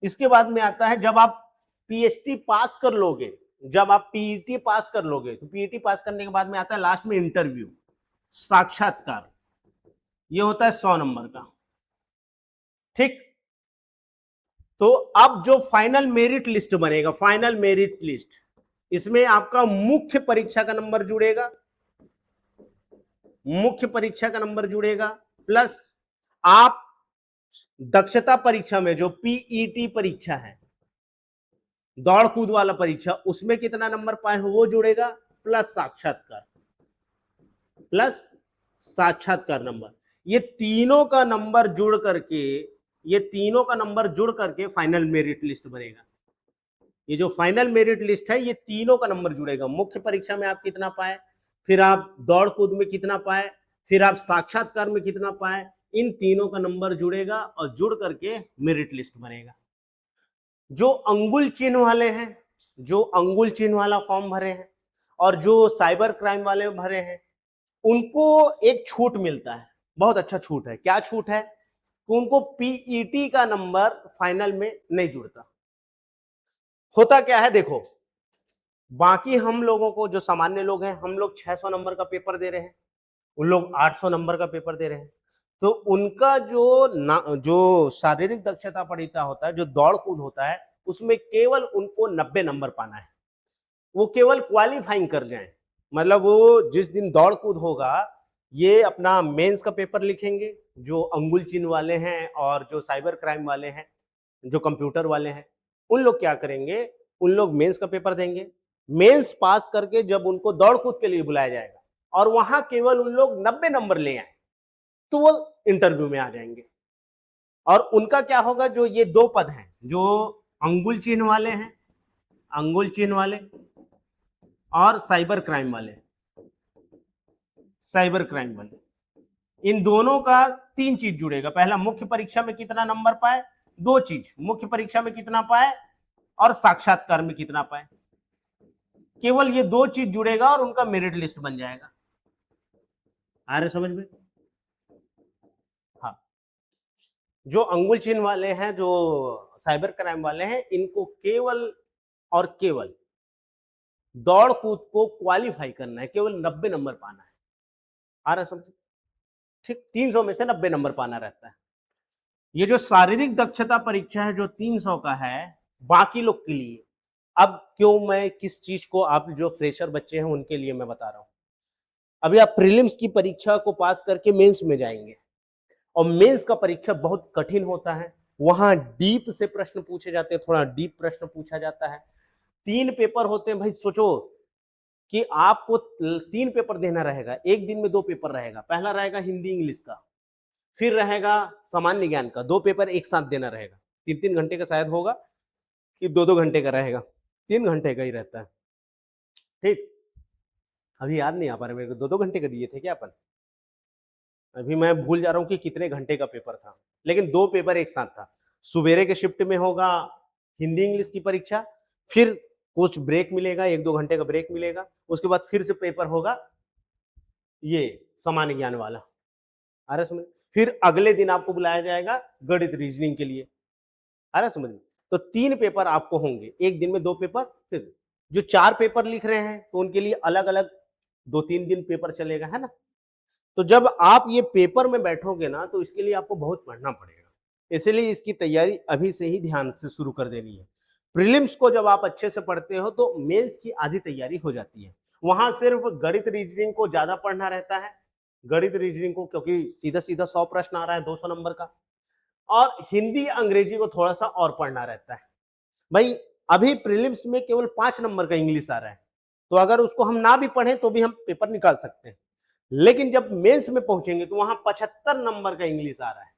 इसके बाद में आता है जब आप पीएचटी पास कर लोगे, जब आप पीईटी पास कर लोगे, तो पीईटी पास करने के बाद में आता है लास्ट में इंटरव्यू, साक्षात्कार। ये होता है 100 नंबर का, ठीक। तो अब जो फाइनल मेरिट लिस्ट बनेगा, फाइनल मेरिट लिस्ट, इसमें आपका मुख्य परीक्षा का नंबर जुड़ेगा, मुख्य परीक्षा का नंबर जुड़ेगा, प्लस आप दक्षता परीक्षा में जो पीईटी परीक्षा है, दौड़ कूद वाला परीक्षा, उसमें कितना नंबर पाए हो वो जुड़ेगा, प्लस साक्षात्कार, प्लस साक्षात्कार नंबर। ये तीनों का नंबर जुड़ करके, ये तीनों का नंबर जुड़ करके फाइनल मेरिट लिस्ट बनेगा। ये जो फाइनल मेरिट लिस्ट है, ये तीनों का नंबर जुड़ेगा। मुख्य परीक्षा में आप कितना पाए, फिर आप दौड़ कूद में कितना पाए, फिर आप साक्षात्कार में कितना पाए, इन तीनों का नंबर जुड़ेगा और जुड़ करके मेरिट लिस्ट बनेगा। जो अंगुल चिन्ह वाले हैं, जो अंगुल चिन्ह वाला फॉर्म भरे हैं और जो साइबर क्राइम वाले भरे हैं, उनको एक छूट मिलता है, बहुत अच्छा छूट है। क्या छूट है? कि उनको पीईटी का नंबर फाइनल में नहीं जुड़ता। होता क्या है, देखो, बाकी हम लोगों को, जो सामान्य लोग हैं, हम लोग 600 नंबर का पेपर दे रहे हैं, उन लोग 800 नंबर का पेपर दे रहे हैं। तो उनका जो शारीरिक दक्षता परीक्षा होता है, जो दौड़ कूद होता है, उसमें केवल उनको 90 नंबर पाना है। वो केवल क्वालिफाइंग कर जाएं। मतलब वो जिस दिन दौड़ कूद होगा, ये अपना मेंस का पेपर लिखेंगे, जो अंगुल चिन्ह वाले हैं और जो साइबर क्राइम वाले हैं, जो कंप्यूटर वाले हैं, उन लोग क्या करेंगे, उन लोग मेंस का पेपर देंगे। मेंस पास करके जब उनको दौड़ कूद के लिए बुलाया जाएगा और वहां केवल उन लोग 90 नंबर ले आए, तो वो इंटरव्यू में आ जाएंगे। और उनका क्या होगा, जो ये 2 पद हैं, जो अंगुल चिन्ह वाले हैं, अंगुल चिन्ह वाले, और साइबर क्राइम वाले, साइबर क्राइम वाले, इन दोनों का 3 चीज जुड़ेगा। पहला, मुख्य परीक्षा में कितना नंबर पाए, 2 चीज, मुख्य परीक्षा में कितना पाए और साक्षात्कार में कितना पाए। केवल ये 2 चीज जुड़ेगा और उनका मेरिट लिस्ट बन जाएगा। आ रहे समझ में? जो अंगुल चिन्ह वाले हैं, जो साइबर क्राइम वाले हैं, इनको केवल और केवल दौड़ कूद को क्वालिफाई करना है, केवल 90 नंबर पाना है। आ रहा है समझ? ठीक, 300 में से 90 नंबर पाना रहता है। ये जो शारीरिक दक्षता परीक्षा है जो 300 का है, बाकी लोग के लिए। अब क्यों मैं किस चीज को, आप जो फ्रेशर बच्चे हैं उनके लिए मैं बता रहा हूं। अभी आप प्रीलिम्स की परीक्षा को पास करके मेंस में जाएंगे, और मेंस का परीक्षा बहुत कठिन होता है। वहां डीप से प्रश्न पूछे जाते हैं, थोड़ा डीप प्रश्न पूछा जाता है। 3 पेपर होते हैं भाई, सोचो कि आपको 3 पेपर देना रहेगा, एक दिन में 2 पेपर रहेगा। पहला रहेगा हिंदी इंग्लिश का, फिर रहेगा सामान्य ज्ञान का, 2 पेपर एक साथ देना रहेगा। 3-3 घंटे का शायद होगा कि 2-2 घंटे का रहेगा, 3 घंटे का ही रहता है। ठीक, अभी याद नहीं आ पा रहा मेरे को, 2-2 घंटे का दिए थे क्या अपन? अभी मैं भूल जा रहा हूँ कि कितने घंटे का पेपर था, लेकिन 2 पेपर एक साथ था। सुबेरे के शिफ्ट में होगा हिंदी इंग्लिश की परीक्षा, फिर कुछ ब्रेक मिलेगा, 1-2 घंटे का ब्रेक मिलेगा, उसके बाद फिर से पेपर होगा ये सामान्य ज्ञान वाला। आ रहा है समझ? फिर अगले दिन आपको बुलाया जाएगा गणित रीजनिंग के लिए। आ रहा है समझ में? तो 3 पेपर आपको होंगे, एक दिन में 2 पेपर। फिर जो 4 पेपर लिख रहे हैं तो उनके लिए अलग-अलग 2-3 दिन पेपर चलेगा, है ना? तो जब आप ये पेपर में बैठोगे ना, तो इसके लिए आपको बहुत पढ़ना पड़ेगा। इसलिए इसकी तैयारी अभी से ही ध्यान से शुरू कर देनी है। प्रीलिम्स को जब आप अच्छे से पढ़ते हो तो मेंस की आधी तैयारी हो जाती है। वहां सिर्फ गणित रीजनिंग को ज्यादा पढ़ना रहता है, गणित रीजनिंग को, क्योंकि सीधा सीधा 100 प्रश्न आ रहा है 200 नंबर का। और हिंदी अंग्रेजी को थोड़ा सा और पढ़ना रहता है। भाई अभी प्रीलिम्स में केवल 5 नंबर का इंग्लिश आ रहा है, तो अगर उसको हम ना भी पढ़ें तो भी हम पेपर निकाल सकते हैं। लेकिन जब मेंस में पहुंचेंगे तो वहां 75 नंबर का इंग्लिश आ रहा है,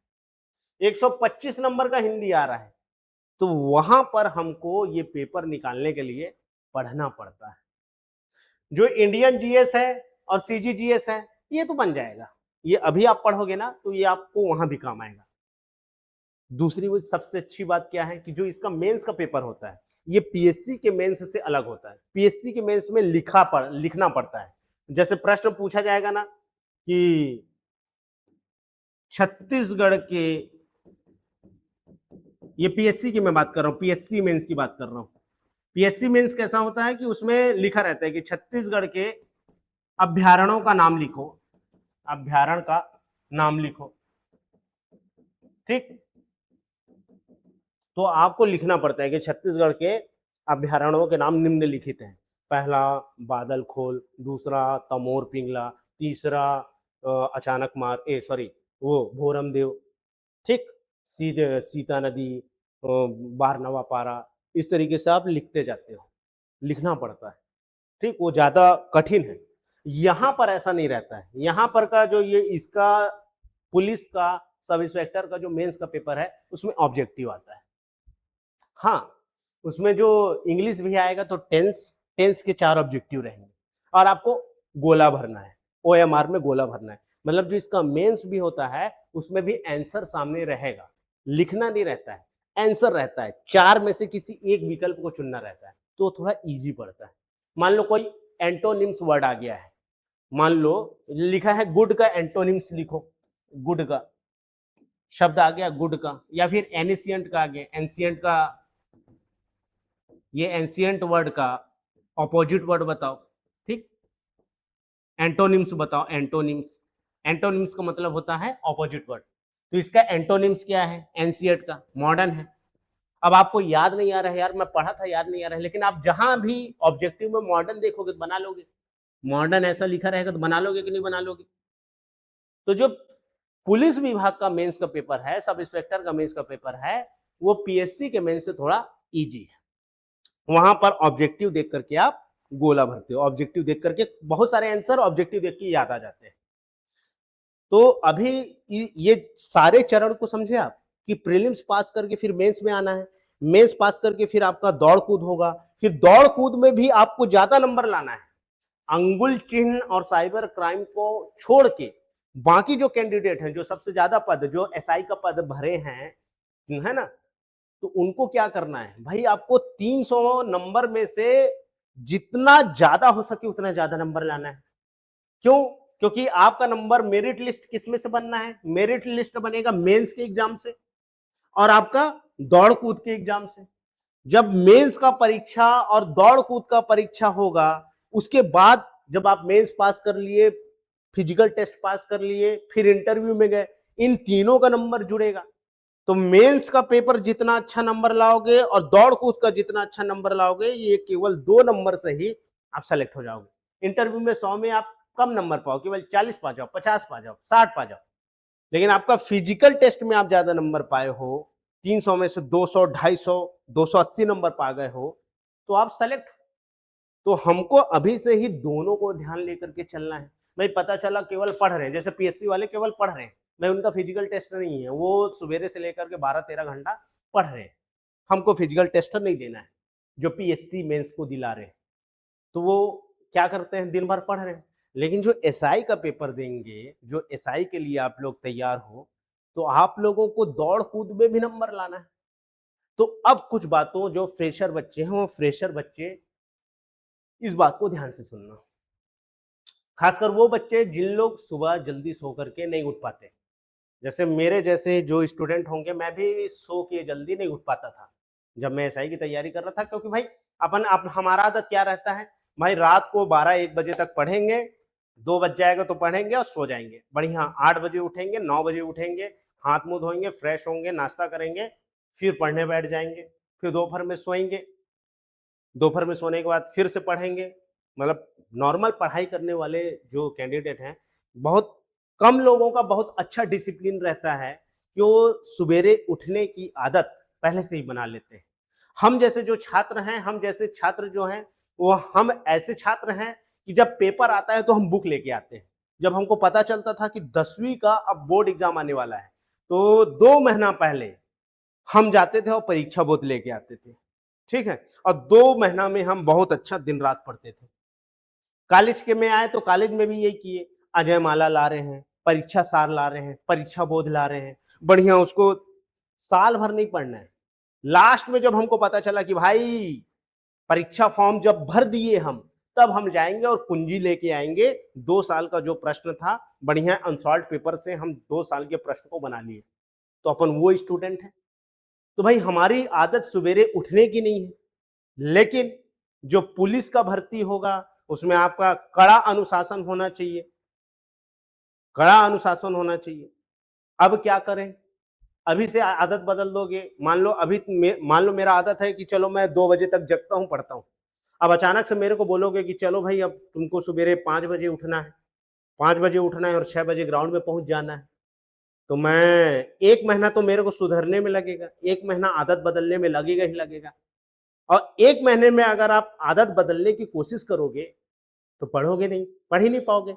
125 नंबर का हिंदी आ रहा है, तो वहां पर हमको ये पेपर निकालने के लिए पढ़ना पड़ता है। जो इंडियन जीएस है और सीजीजीएस है, ये तो बन जाएगा, ये अभी आप पढ़ोगे ना तो ये आपको वहां भी काम आएगा। दूसरी वो सबसे अच्छी बात क्या है कि जो इसका मेंस का पेपर होता है, ये पीएससी के मेंस से अलग होता है। पीएससी के मेंस में लिखना पड़ता है। जैसे प्रश्न पूछा जाएगा ना कि छत्तीसगढ़ के, ये पीएससी की मैं बात कर रहा हूँ, पीएससी मेंस की बात कर रहा हूँ। पीएससी मेंस कैसा होता है कि उसमें लिखा रहता है कि छत्तीसगढ़ के अभ्यारणों का नाम लिखो, अभ्यारण का नाम लिखो। ठीक, तो आपको लिखना पड़ता है कि छत्तीसगढ़ के अभ्यारण्यों के नाम निम्नलिखित हैं। पहला बादल खोल, दूसरा तमोर पिंगला, तीसरा अचानक मार वो भोरम देव। ठीक, सीधे सीता नदी, बारनवा पारा, इस तरीके से आप लिखते जाते हो, लिखना पड़ता है। ठीक, वो ज्यादा कठिन है। यहाँ पर ऐसा नहीं रहता है। यहाँ पर का जो ये इसका पुलिस का सब इंस्पेक्टर का जो मेंस का पेपर है उसमें ऑब्जेक्टिव आता है। हाँ, उसमें जो इंग्लिश भी आएगा तो टेंस, टेंस के 4 ऑब्जेक्टिव रहेंगे और आपको गोला भरना है, ओएमआर में गोला भरना है। मतलब जो इसका मेंस भी होता है उसमें भी आंसर सामने रहेगा, लिखना नहीं रहता है, आंसर रहता है। 4 में से किसी एक विकल्प को चुनना रहता है, तो थोड़ा इजी पड़ता है। मान लो कोई एंटोनिम्स वर्ड आ गया है, मान लो लिखा है गुड का एंटोनिम्स लिखो, गुड का शब्द आ गया गुड का, या फिर एनिशियंट का आ गया, एंशियंट का, ये एंशियंट वर्ड का ऑपोजिट वर्ड बताओ। ठीक, एंटोनिम्स बताओ, एंटोनिम्स, एंटोनिम्स का मतलब होता है ऑपोजिट वर्ड, तो इसका एंटोनिम्स क्या है? एंशियंट का मॉडर्न है। अब आपको याद नहीं आ रहा है, यार मैं पढ़ा था याद नहीं आ रहा है, लेकिन आप जहां भी ऑब्जेक्टिव में मॉडर्न देखोगे तो बना लोगे, मॉडर्न ऐसा लिखा रहेगा तो बना लोगे कि नहीं बना लोगे? तो जो पुलिस विभाग का मेंस का पेपर है, सब इंस्पेक्टर का मेंस का पेपर है, वो पीएससी के मेंस से थोड़ा इजी है। वहां पर ऑब्जेक्टिव देख करके आप गोला भरते हो, ऑब्जेक्टिव देख करके बहुत सारे आंसर ऑब्जेक्टिव देख के याद आ जाते हैं। तो अभी ये सारे चरण को समझे आप कि प्रीलिम्स पास करके फिर मेंस में आना है, मेंस पास करके फिर आपका दौड़ कूद होगा, फिर दौड़ कूद में भी आपको ज्यादा नंबर लाना है। अंगुल चिन्ह और साइबर क्राइम को छोड़ के बाकी जो कैंडिडेट हैं, जो सबसे ज्यादा पद, जो एसआई का पद भरे हैं, है ना, तो उनको क्या करना है भाई? आपको 300 नंबर में से जितना ज्यादा हो सके उतना ज्यादा नंबर लाना है। क्यों? क्योंकि आपका नंबर मेरिट लिस्ट किस में से बनना है? मेरिट लिस्ट बनेगा मेंस के एग्जाम से। और आपका दौड़ कूद के एग्जाम से। जब मेंस का परीक्षा और दौड़ कूद का परीक्षा होगा, उसके बाद जब आप मेंस पास कर लिए, फिजिकल टेस्ट पास कर लिए, फिर इंटरव्यू में गए, इन तीनों का नंबर जुड़ेगा। तो मेंस का पेपर जितना अच्छा नंबर लाओगे और दौड़ कूद का जितना अच्छा नंबर लाओगे, ये केवल 2 नंबर से ही आप सेलेक्ट हो जाओगे। इंटरव्यू में 100 में आप कम नंबर पाओ, केवल 40 पा जाओ, 50 पा जाओ, 60 पा जाओ। लेकिन आपका फिजिकल टेस्ट में आप ज्यादा नंबर पाए हो, 300 में से 200, 250, 280 नंबर पा गए हो, तो आप सेलेक्ट। तो हमको अभी से ही दोनों को ध्यान लेकर के चलना है। भाई पता चला केवल पढ़ रहे हैं, जैसे पीएससी वाले केवल पढ़ रहे हैं, भाई उनका फिजिकल टेस्ट नहीं है, वो सवेरे से लेकर के 12-13 घंटा पढ़ रहे हैं। हमको फिजिकल टेस्ट नहीं देना है जो पीएससी मेंस को दिला रहे हैं। तो वो क्या करते हैं, दिन भर पढ़ रहे हैं। लेकिन जो एसआई का पेपर देंगे, जो एसआई के लिए आप लोग तैयार हो, तो आप लोगों को दौड़ कूद में भी नंबर लाना है। तो अब कुछ बातों, जो फ्रेशर बच्चे हैं, वो फ्रेशर बच्चे इस बात को ध्यान से सुनना। खासकर वो बच्चे जिन लोग सुबह जल्दी सो करके नहीं उठ पाते। जैसे मेरे जैसे जो स्टूडेंट होंगे, मैं भी सो के जल्दी नहीं उठ पाता था जब मैं एसआई की तैयारी कर रहा था, क्योंकि भाई हमारा आदत क्या रहता है, भाई रात को 12-1 बजे तक पढ़ेंगे, 2 बज जाएगा तो पढ़ेंगे और सो जाएंगे। बढ़िया 8 बजे उठेंगे, 9 बजे उठेंगे, हाथ मुंह धोएंगे, फ्रेश होंगे, नाश्ता करेंगे, फिर पढ़ने बैठ जाएंगे, फिर दोपहर में सोएंगे, दोपहर में सोने के बाद फिर से पढ़ेंगे। मतलब नॉर्मल पढ़ाई करने वाले जो कैंडिडेट हैं, बहुत कम लोगों का बहुत अच्छा डिसिप्लिन रहता है कि वो सुबेरे उठने की आदत पहले से ही बना लेते हैं। हम जैसे जो छात्र हैं, हम जैसे छात्र जो हैं, वो हम ऐसे छात्र हैं कि जब पेपर आता है तो हम बुक लेके आते हैं। जब हमको पता चलता था कि 10वीं का अब बोर्ड एग्जाम आने वाला है, तो 2 महीना पहले हम जाते थे और परीक्षा बोत लेके आते थे। ठीक है? और 2 महीना में हम बहुत अच्छा दिन रात पढ़ते थे। कॉलेज के में आए तो कॉलेज में भी यही किए, अजय माला ला रहे हैं, परीक्षा सार ला रहे हैं, परीक्षा बोध ला रहे हैं, बढ़िया उसको साल भर नहीं पढ़ना है। लास्ट में जब हमको पता चला कि भाई परीक्षा फॉर्म जब भर दिए हम, तब हम जाएंगे और कुंजी लेके आएंगे। 2 साल का जो प्रश्न था, बढ़िया अनसॉल्व पेपर से हम 2 साल के प्रश्न को बना लिए। तो अपन वो स्टूडेंट है। तो भाई हमारी आदत सुबेरे उठने की नहीं है, लेकिन जो पुलिस का भर्ती होगा, उसमें आपका कड़ा अनुशासन होना चाहिए, कड़ा अनुशासन होना चाहिए। अब क्या करें, अभी से आदत बदल दोगे। मान लो मेरा आदत है कि चलो मैं 2 बजे तक जगता हूँ, पढ़ता हूँ। अब अचानक से मेरे को बोलोगे कि चलो भाई अब तुमको सुबेरे 5 बजे उठना है, 5 बजे उठना है और 6 बजे ग्राउंड में पहुंच जाना है। तो मैं 1 महीना तो मेरे को सुधरने में लगेगा, 1 महीना आदत बदलने में लगेगा ही लगेगा। और 1 महीने में अगर आप आदत बदलने की कोशिश करोगे, तो पढ़ोगे नहीं, पढ़ ही नहीं पाओगे।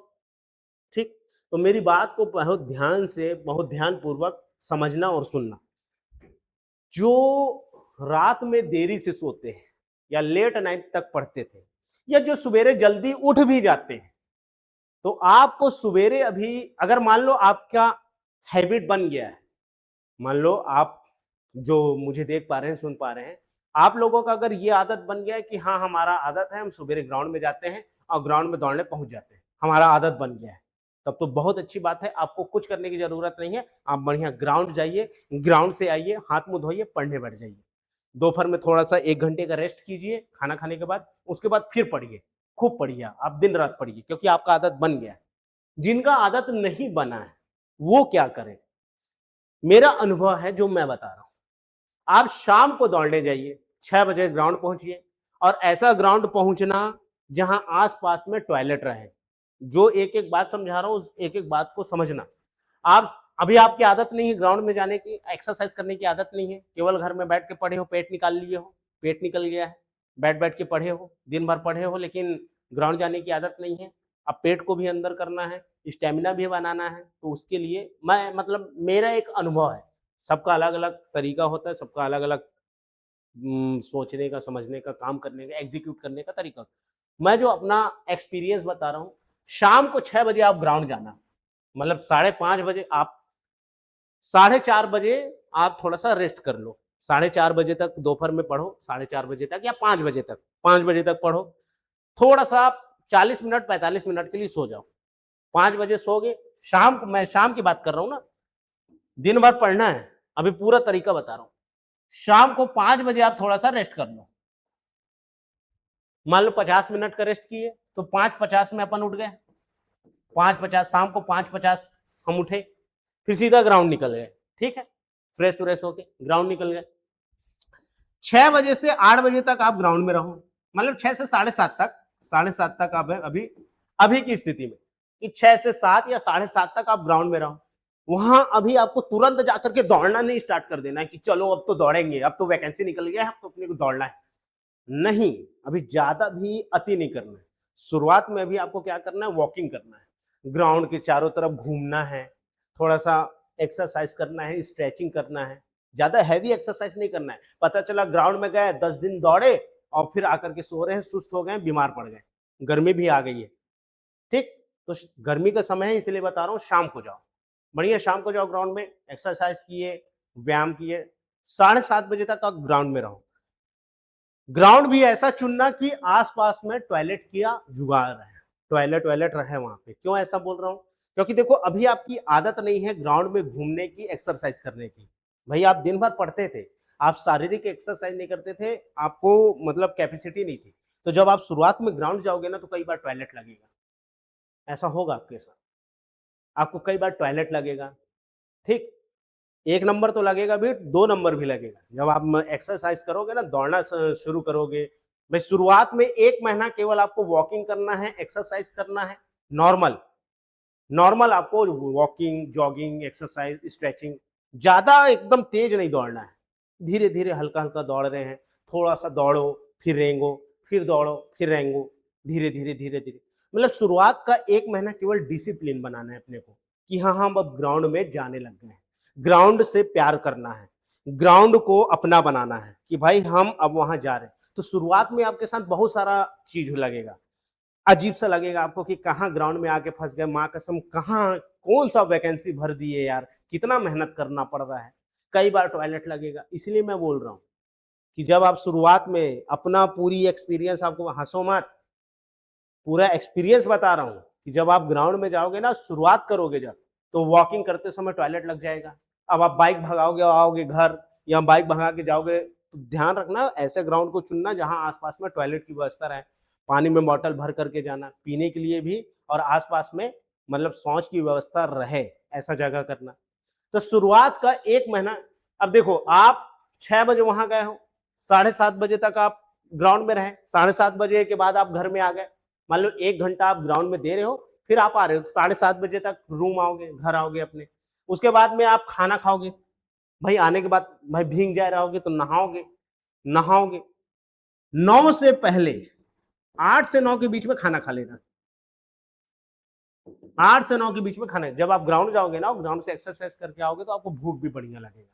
ठीक? तो मेरी बात को बहुत ध्यान से, बहुत ध्यानपूर्वक समझना और सुनना। जो रात में देरी से सोते हैं या लेट नाइट तक पढ़ते थे, या जो सवेरे जल्दी उठ भी जाते हैं, तो आपको सवेरे अभी अगर मान लो आपका हैबिट बन गया है, मान लो आप जो मुझे देख पा रहे हैं, सुन पा रहे हैं, आप लोगों का अगर ये आदत बन गया है कि हाँ हमारा आदत है हम सवेरे ग्राउंड में जाते हैं और ग्राउंड में दौड़ने पहुंच जाते हैं, हमारा आदत बन गया है, तब तो बहुत अच्छी बात है। आपको कुछ करने की जरूरत नहीं है, आप बढ़िया ग्राउंड जाइए, ग्राउंड से आइए, हाथ मुंह धोइए, पढ़ने बैठ जाइए। दोपहर में थोड़ा सा 1 घंटे का रेस्ट कीजिए खाना खाने के बाद, उसके बाद फिर पढ़िए, खूब पढ़िए, आप दिन रात पढ़िए, क्योंकि आपका आदत बन गया है। जिनका आदत नहीं बना है वो क्या करें, मेरा अनुभव है जो मैं बता रहा हूं। आप शाम को दौड़ने जाइए, 6 बजे ग्राउंड पहुंचिए, और ऐसा ग्राउंड पहुंचना जहां आसपास में टॉयलेट रहे। जो एक एक बात समझा रहा हूं, उस एक एक बात को समझना। आप अभी आपकी आदत नहीं है ग्राउंड में जाने की, एक्सरसाइज करने की आदत नहीं है, केवल घर में बैठ के पढ़े हो, पेट निकाल लिए हो, पेट निकल गया है, बैठ बैठ के पढ़े हो, दिन भर पढ़े हो, लेकिन ग्राउंड जाने की आदत नहीं है। अब पेट को भी अंदर करना है, स्टेमिना भी बनाना है, तो उसके लिए मैं मतलब मेरा एक अनुभव है। सबका अलग अलग तरीका होता है, सबका अलग अलग सोचने का, समझने का, काम करने का, एग्जीक्यूट करने का तरीका। मैं जो अपना एक्सपीरियंस बता रहा हूँ, शाम को 6 बजे आप ग्राउंड जाना, मतलब 5:30 बजे आप 4:30 बजे आप थोड़ा सा रेस्ट कर लो, 4:30 बजे तक दोपहर में पढ़ो, 4:30 बजे तक या 5 बजे तक, 5 बजे तक पढ़ो। थोड़ा सा आप 40 मिनट 45 मिनट के लिए सो जाओ। 5 बजे सोगे, शाम को, मैं शाम की बात कर रहा हूँ ना, दिन भर पढ़ना है, अभी पूरा तरीका बता रहा हूं। शाम को 5 बजे आप थोड़ा सा रेस्ट कर लो। मान लो 50 मिनट का रेस्ट किए तो 5:50 में अपन उठ गए। 5:50 शाम को 5:50 हम उठे, फिर सीधा ग्राउंड निकल गए। ठीक है, फ्रेश व्रेश होके ग्राउंड निकल गए। 6 बजे से 8 बजे तक आप ग्राउंड में रहो, मतलब 6 से 7:30 तक, 7:30 तक आप अभी अभी की स्थिति में कि 6 से 7 या 7:30 तक आप ग्राउंड में रहो। वहां अभी आपको तुरंत जाकर के दौड़ना नहीं स्टार्ट कर देना है कि चलो अब तो दौड़ेंगे, अब तो वैकेंसी निकल गया है, अब तो अपने को दौड़ना है। नहीं, अभी ज्यादा भी अति नहीं करना है। शुरुआत में अभी आपको क्या करना है, वॉकिंग करना है, ग्राउंड के चारों तरफ घूमना है, थोड़ा सा एक्सरसाइज करना है, स्ट्रेचिंग करना है। ज्यादा हैवी एक्सरसाइज नहीं करना है। पता चला ग्राउंड में गए 10 दिन दौड़े और फिर आकर के सो रहे हैं, सुस्त हो गए, बीमार पड़ गए, गर्मी भी आ गई है। ठीक, तो गर्मी का समय है इसलिए बता रहा हूँ, शाम को जाओ, बढ़िया शाम को जाओ ग्राउंड में, एक्सरसाइज किए, व्यायाम किए, 7:30 बजे तक आप ग्राउंड में रहो। ग्राउंड भी ऐसा चुनना कि आसपास में टॉयलेट किया जुगाड़ रहे, टॉयलेट रहे वहां पे। क्यों ऐसा बोल रहा हूं, क्योंकि देखो अभी आपकी आदत नहीं है ग्राउंड में घूमने की, एक्सरसाइज करने की। भाई आप दिन भर पढ़ते थे, आप शारीरिक एक्सरसाइज नहीं करते थे, आपको मतलब कैपेसिटी नहीं थी। तो जब आप शुरुआत में ग्राउंड जाओगे ना तो कई बार टॉयलेट लगेगा, ऐसा होगा आपके साथ, आपको कई बार टॉयलेट लगेगा। ठीक, 1 नंबर तो लगेगा भी, 2 नंबर भी लगेगा। जब आप एक्सरसाइज करोगे ना, दौड़ना शुरू करोगे, भाई शुरुआत में 1 महीना केवल आपको वॉकिंग करना है, एक्सरसाइज करना है, नॉर्मल नॉर्मल आपको वॉकिंग, जॉगिंग, एक्सरसाइज, स्ट्रेचिंग, ज्यादा एकदम तेज नहीं दौड़ना है। धीरे धीरे हल्का हल्का दौड़ रहे हैं, थोड़ा सा दौड़ो, फिर रेंगो, फिर दौड़ो, फिर रेंगो, धीरे धीरे धीरे धीरे। मतलब शुरुआत का 1 महीना केवल डिसिप्लिन बनाना है अपने को कि हाँ हम अब ग्राउंड में जाने लग गए हैं, ग्राउंड से प्यार करना है, ग्राउंड को अपना बनाना है कि भाई हम अब वहां जा रहे हैं। तो शुरुआत में आपके साथ बहुत सारा चीज लगेगा, अजीब सा लगेगा आपको कि कहाँ ग्राउंड में आके फंस गए, माँ कसम कहाँ कौन सा वैकेंसी भर दिए यार, कितना मेहनत करना पड़ रहा है, कई बार टॉयलेट लगेगा। इसलिए मैं बोल रहा हूँ कि जब आप शुरुआत में अपना पूरी एक्सपीरियंस, आपको हंसो मत, पूरा एक्सपीरियंस बता रहा हूँ कि जब आप ग्राउंड में जाओगे ना, शुरुआत करोगे जब, तो वॉकिंग करते समय टॉयलेट लग जाएगा। अब आप बाइक भगाओगे और आओगे घर, या बाइक भगा के जाओगे, तो ध्यान रखना ऐसे ग्राउंड को चुनना जहां आसपास में टॉयलेट की व्यवस्था रहे, पानी में बॉटल भर करके जाना पीने के लिए भी, और आसपास में मतलब शौच की व्यवस्था रहे, ऐसा जगह करना। तो शुरुआत का 1 महीना, अब देखो आप 6 बजे वहां गए हो, 7:30 बजे तक आप ग्राउंड में रहे, 7:30 बजे के बाद आप घर में आ गए, मान लो 1 घंटा आप ग्राउंड में दे रहे हो, फिर आप आ रहे हो 7:30 बजे तक रूम आओगे, घर आओगे अपने। उसके बाद में आप खाना खाओगे, भाई आने के बाद भाई भीग जा रहोगे तो नहाओगे, नहाओगे 9 से पहले, 8 से 9 के बीच में खाना खा लेना, 8 से 9 के बीच में खाना। जब आप ग्राउंड जाओगे ना, ग्राउंड से एक्सरसाइज करके आओगे तो आपको भूख भी बढ़िया लगेगा,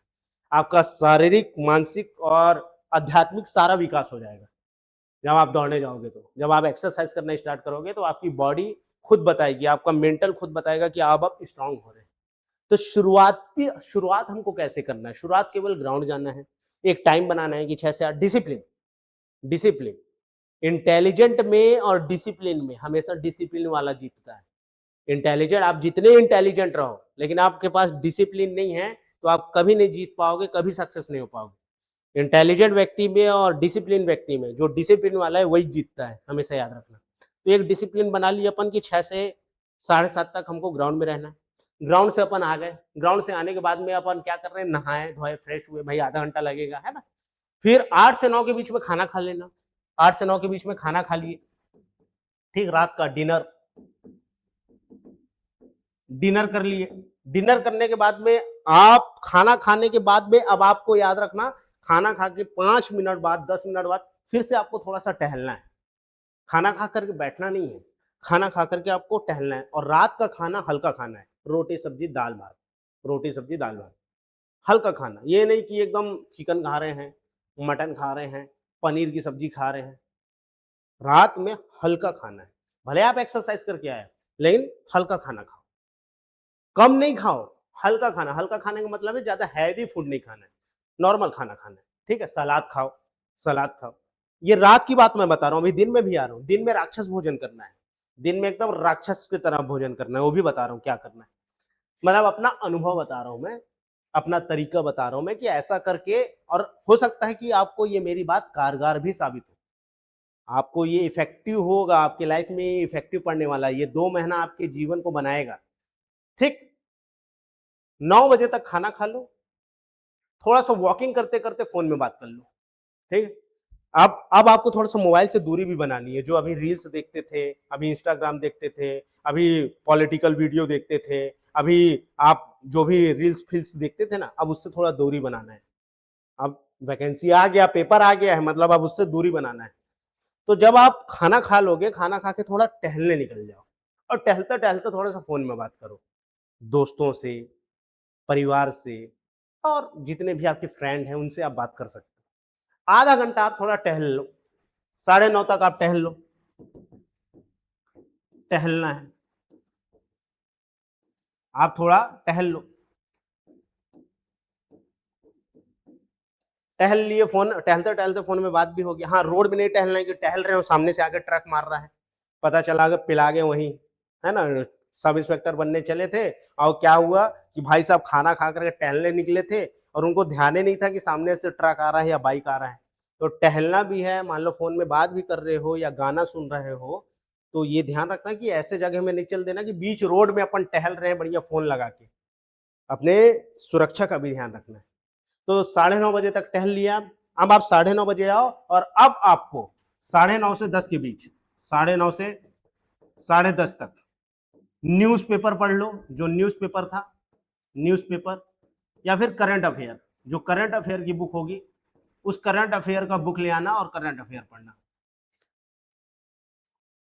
आपका शारीरिक, मानसिक और आध्यात्मिक सारा विकास हो जाएगा। जब आप दौड़ने जाओगे, तो जब आप एक्सरसाइज करना स्टार्ट करोगे तो आपकी बॉडी खुद बताएगी, आपका मेंटल खुद बताएगा कि आप स्ट्रांग हो रहे हैं। तो शुरुआत हमको कैसे करना है, शुरुआत केवल ग्राउंड जाना है, एक टाइम बनाना है कि 6 से 8, डिसिप्लिन, डिसिप्लिन इंटेलिजेंट में और डिसिप्लिन में हमेशा डिसिप्लिन वाला जीतता है। इंटेलिजेंट, आप जितने इंटेलिजेंट रहो लेकिन आपके पास डिसिप्लिन नहीं है तो आप कभी नहीं जीत पाओगे, कभी सक्सेस नहीं हो पाओगे। इंटेलिजेंट व्यक्ति में और डिसिप्लिन व्यक्ति में, जो डिसिप्लिन वाला है वही जीतता है, हमेशा याद रखना। तो एक डिसिप्लिन बना लिया अपन कि 6 से 7:30 तक हमको ग्राउंड में रहना है। ग्राउंड से अपन आ गए, ग्राउंड से आने के बाद में अपन क्या कर रहे हैं, नहाए धोए फ्रेश हुए, भाई आधा घंटा लगेगा, है ना। फिर 8 से 9 के बीच में खाना खा लेना, 8 से 9 के बीच में खाना खा लिए, ठीक, रात का डिनर, डिनर कर लिए। डिनर करने के बाद में, आप खाना खाने के बाद में, अब आपको याद रखना, खाना खा के 5 मिनट बाद, 10 मिनट बाद फिर से आपको थोड़ा सा टहलना है। खाना खा करके बैठना नहीं है, खाना खा करके आपको टहलना है। और रात का खाना हल्का खाना है, रोटी सब्जी दाल भात, रोटी सब्जी दाल भात, हल्का खाना। ये नहीं कि एकदम चिकन खा रहे हैं, मटन खा रहे हैं, पनीर की सब्जी खा रहे हैं। रात में हल्का खाना है, भले आप एक्सरसाइज करके आए लेकिन हल्का खाना खाओ, कम नहीं खाओ, हल्का खाना। हल्का खाने का मतलब है ज्यादा हैवी फूड नहीं खाना है, नॉर्मल खाना खाना है, ठीक है। सलाद खाओ, सलाद खाओ। ये रात की बात मैं बता रहा हूँ, अभी दिन में भी आ रहा हूँ। दिन में राक्षस भोजन करना है, दिन में एकदम राक्षस की तरह भोजन करना है, वो भी बता रहा हूँ क्या करना है, मतलब अपना अनुभव बता रहा हूँ मैं। अपना तरीका बता रहा हूं मैं कि ऐसा करके, और हो सकता है कि आपको ये मेरी बात कारगर भी साबित हो, आपको ये इफेक्टिव होगा, आपके लाइफ में ये इफेक्टिव पड़ने वाला है, ये 2 महीना आपके जीवन को बनाएगा। ठीक, 9 बजे तक खाना खा लो, थोड़ा-सा वॉकिंग करते-करते फ़ोन में बात कर लो, ठीक है? अब आपको थोड़ा-सा मोबाइल से दूरी भी बनानी है, जो अभी रील्स देखते थे, अभी इंस्टाग्राम देखते थे, अभी पॉलिटिकल वीडियो देखते थे, अभी आप जो भी रील्स-फील्स देखते थे ना, अब उससे थोड़ा दूरी बनाना है। अब वैकेंसी आ गया, पेपर आ गया है, मतलब अब उससे दूरी बनाना है। तो जब आप खाना खा लोगे, खाना खा के थोड़ा टहलने निकल जाओ और टहलते-टहलते थोड़ा-सा फ़ोन में बात करो, दोस्तों से, परिवार से, और जितने भी आपके फ्रेंड हैं, उनसे आप बात कर सकते हो। आधा घंटा आप थोड़ा टहल लो, 9:30 तक आप टहल लो, टहलना है, आप थोड़ा टहल लो। टहल लिए, फ़ोन टहलते-टहलते फ़ोन में बात भी हो गया। हाँ, रोड में नहीं टहलना है कि टहल रहे हो, सामने से आके ट्रक मार रहा है, पता चला कि पिला गए वहीं, है ना? सब इंस्पेक्टर बनने चले थे और क्या हुआ कि भाई साहब खाना खा कर के टहलने निकले थे और उनको ध्यान ही नहीं था कि सामने से ट्रक आ रहा है या बाइक आ रहा है। तो टहलना भी है, मान लो फ़ोन में बात भी कर रहे हो या गाना सुन रहे हो, तो ये ध्यान रखना कि ऐसे जगह में नहीं चल देना कि बीच रोड में अपन टहल रहे हैं बढ़िया फ़ोन लगा के। अपने सुरक्षा का भी ध्यान रखना है। तो 9:30 बजे तक टहल लिया, अब आप 9:30 बजे आओ और अब आपको 9:30 से 10 के बीच, 9:30 से 10:30 तक न्यूज़पेपर पढ़ लो, जो न्यूज़पेपर था, न्यूज़पेपर, या फिर करंट अफेयर, जो करंट अफेयर की बुक होगी, उस करंट अफेयर का बुक ले आना और करंट अफेयर पढ़ना।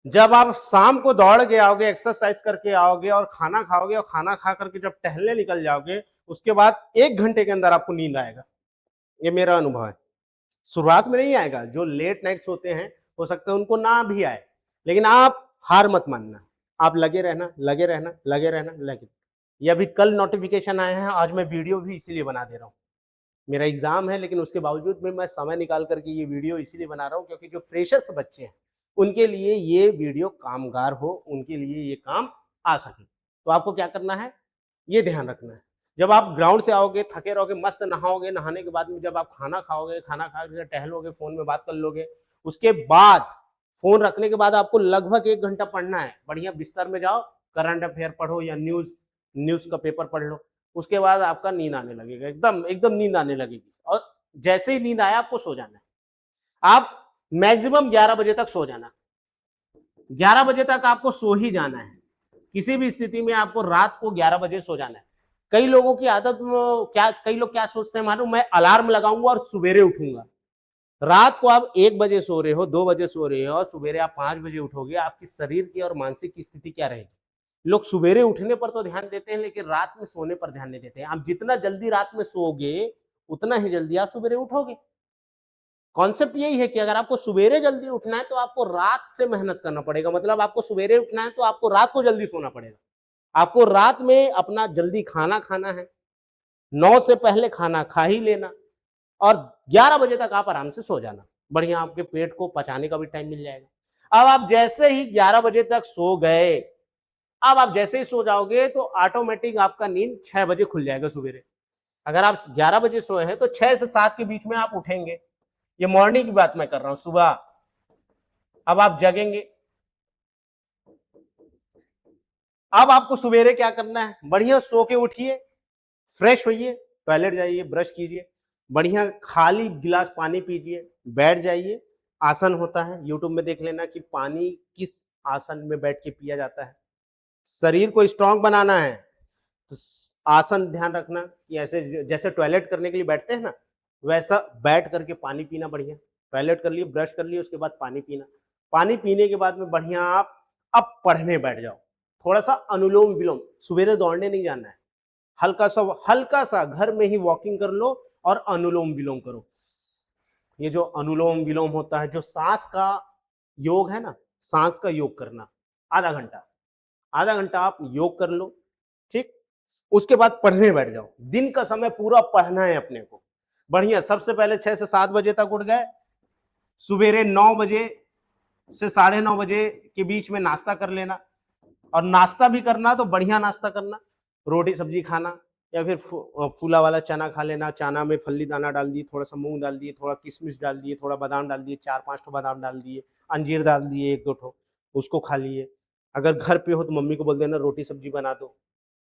जब आप शाम को दौड़ के आओगे, एक्सरसाइज करके आओगे और खाना खाओगे और खाना खा करके जब टहलने निकल जाओगे, उसके बाद 1 घंटे के अंदर आपको नींद आएगा। ये मेरा अनुभव है। शुरुआत में नहीं आएगा, जो लेट नाइट सोते हैं, हो सकता है उनको ना भी आए, लेकिन आप हार मत मानना, आप लगे रहना, लगे रहना, लगे रहना, लगे। ये अभी कल नोटिफिकेशन आए हैं, आज मैं वीडियो भी इसीलिए बना दे रहा हूँ। मेरा एग्जाम है, लेकिन उसके बावजूद भी मैं समय निकाल करके ये वीडियो इसीलिए बना रहा हूँ क्योंकि जो फ्रेशर्स बच्चे हैं, उनके लिए ये वीडियो कामगार हो, उनके लिए ये काम आ सके। तो आपको क्या करना है, ये ध्यान रखना है। जब आप ग्राउंड से आओगे, थके रहोगे, मस्त नहाओगे, नहाने के बाद में जब आप खाना खाओगे, खाना खा के टहलोगे, फ़ोन में बात कर लोगे, उसके बाद फ़ोन रखने के बाद आपको लगभग 1 घंटा पढ़ना है। बढ़िया बिस्तर में जाओ, करंट अफेयर पढ़ो या न्यूज़ न्यूज़ का पेपर पढ़ लो। उसके बाद आपका नींद आने लगेगा, एकदम एकदम नींद आने लगेगी और जैसे ही नींद आया आपको सो जाना है। आप मैक्सिमम 11 बजे तक सो जाना। 11 बजे तक आपको सो ही जाना है। किसी भी स्थिति में आपको रात को 11 बजे सो जाना है। कई लोगों की आदत क्या, कई लोग क्या सोचते हैं, मानो मैं अलार्म लगाऊंगा और सवेरे उठूंगा। रात को आप 1 बजे सो रहे हो, 2 बजे सो रहे हो और सवेरे आप 5 बजे उठोगे, आपकी शरीर की और मानसिक की स्थिति क्या रहेगी? लोग सवेरे उठने पर तो ध्यान देते हैं, लेकिन रात में सोने पर ध्यान नहीं देते हैं। आप जितना जल्दी रात में सोओगे, उतना ही जल्दी आप सवेरे उठोगे। कॉन्सेप्ट यही है कि अगर आपको सवेरे जल्दी उठना है तो आपको रात से मेहनत करना पड़ेगा, मतलब आपको सवेरे उठना है तो आपको रात को जल्दी सोना पड़ेगा। आपको रात में अपना जल्दी खाना खाना है, 9 से पहले खाना खा ही लेना और 11 बजे तक आप आराम से सो जाना। बढ़िया आपके पेट को पचाने का भी टाइम मिल जाएगा। अब आप जैसे ही 11 बजे तक सो गए, अब आप जैसे ही सो जाओगे तो ऑटोमेटिक आपका नींद 6 बजे खुल जाएगा सवेरे। अगर आप 11 बजे सोए हैं तो 6 से 7 के बीच में आप उठेंगे। ये मॉर्निंग की बात मैं कर रहा हूं, सुबह। अब आप जगेंगे। अब आपको सवेरे क्या करना है, बढ़िया सो के उठिए, फ्रेश होइए, टॉयलेट जाइए, ब्रश कीजिए, बढ़िया खाली गिलास पानी पीजिए, बैठ जाइए। आसन होता है, यूट्यूब में देख लेना कि पानी किस आसन में बैठ के पिया जाता है। शरीर को स्ट्रांग बनाना है तो आसन ध्यान रखना कि ऐसे जैसे टॉयलेट करने के लिए बैठते हैं ना, वैसा बैठ करके पानी पीना। बढ़िया टॉयलेट कर लिए, ब्रश कर लिए, उसके बाद पानी पीना। पानी पीने के बाद में बढ़िया आप अब पढ़ने बैठ जाओ। थोड़ा सा अनुलोम विलोम, सवेरे दौड़ने नहीं जाना है, हल्का सा घर में ही वॉकिंग कर लो और अनुलोम विलोम करो। ये जो अनुलोम विलोम होता है, जो सांस का योग है ना, सांस का योग करना, आधा घंटा, आधा घंटा आप योग कर लो। ठीक, उसके बाद पढ़ने बैठ जाओ। दिन का समय पूरा पढ़ना है अपने को। बढ़िया, सबसे पहले 6 से 7 बजे तक उठ गए, सवेरे 9 बजे से 9:30 बजे के बीच में नाश्ता कर लेना, और नाश्ता भी करना तो बढ़िया नाश्ता करना, रोटी सब्जी खाना या फिर फूला वाला चना खा लेना, चना में फल्ली दाना डाल दिए, थोड़ा सा मूंग डाल दिए, थोड़ा किशमिश डाल दिए, थोड़ा बादाम डाल दिए, 4-5 ठो बादाम डाल दिए, अंजीर डाल दिए 1-2 ठो, उसको खा लिए। अगर घर पे हो तो मम्मी को बोल देना रोटी सब्जी बना दो।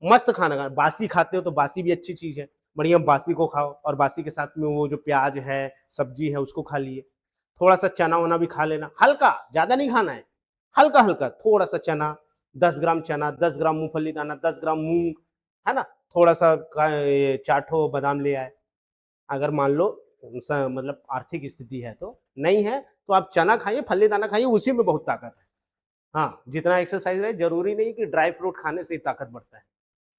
मस्त खाना खाना, बासी खाते हो तो बासी भी अच्छी चीज़ है, बढ़िया बासी को खाओ और बासी के साथ में वो जो प्याज है, सब्जी है उसको खा लिए। थोड़ा सा चना-वना भी खा लेना, हल्का, ज़्यादा नहीं खाना है, हल्का-हल्का, थोड़ा सा चना, 10 ग्राम चना, 10 ग्राम मूँगफली दाना, 10 ग्राम मूँग, है ना? थोड़ा सा 4 ठो बादाम ले आए। अगर मान लो मतलब आर्थिक स्थिति है तो, नहीं है तो आप चना खाइए, फल्ली दाना खाइए, उसी में बहुत ताकत है। हाँ, जितना एक्सरसाइज़ रहे, ज़रूरी नहीं कि ड्राई फ्रूट खाने से ही ताकत बढ़ता है,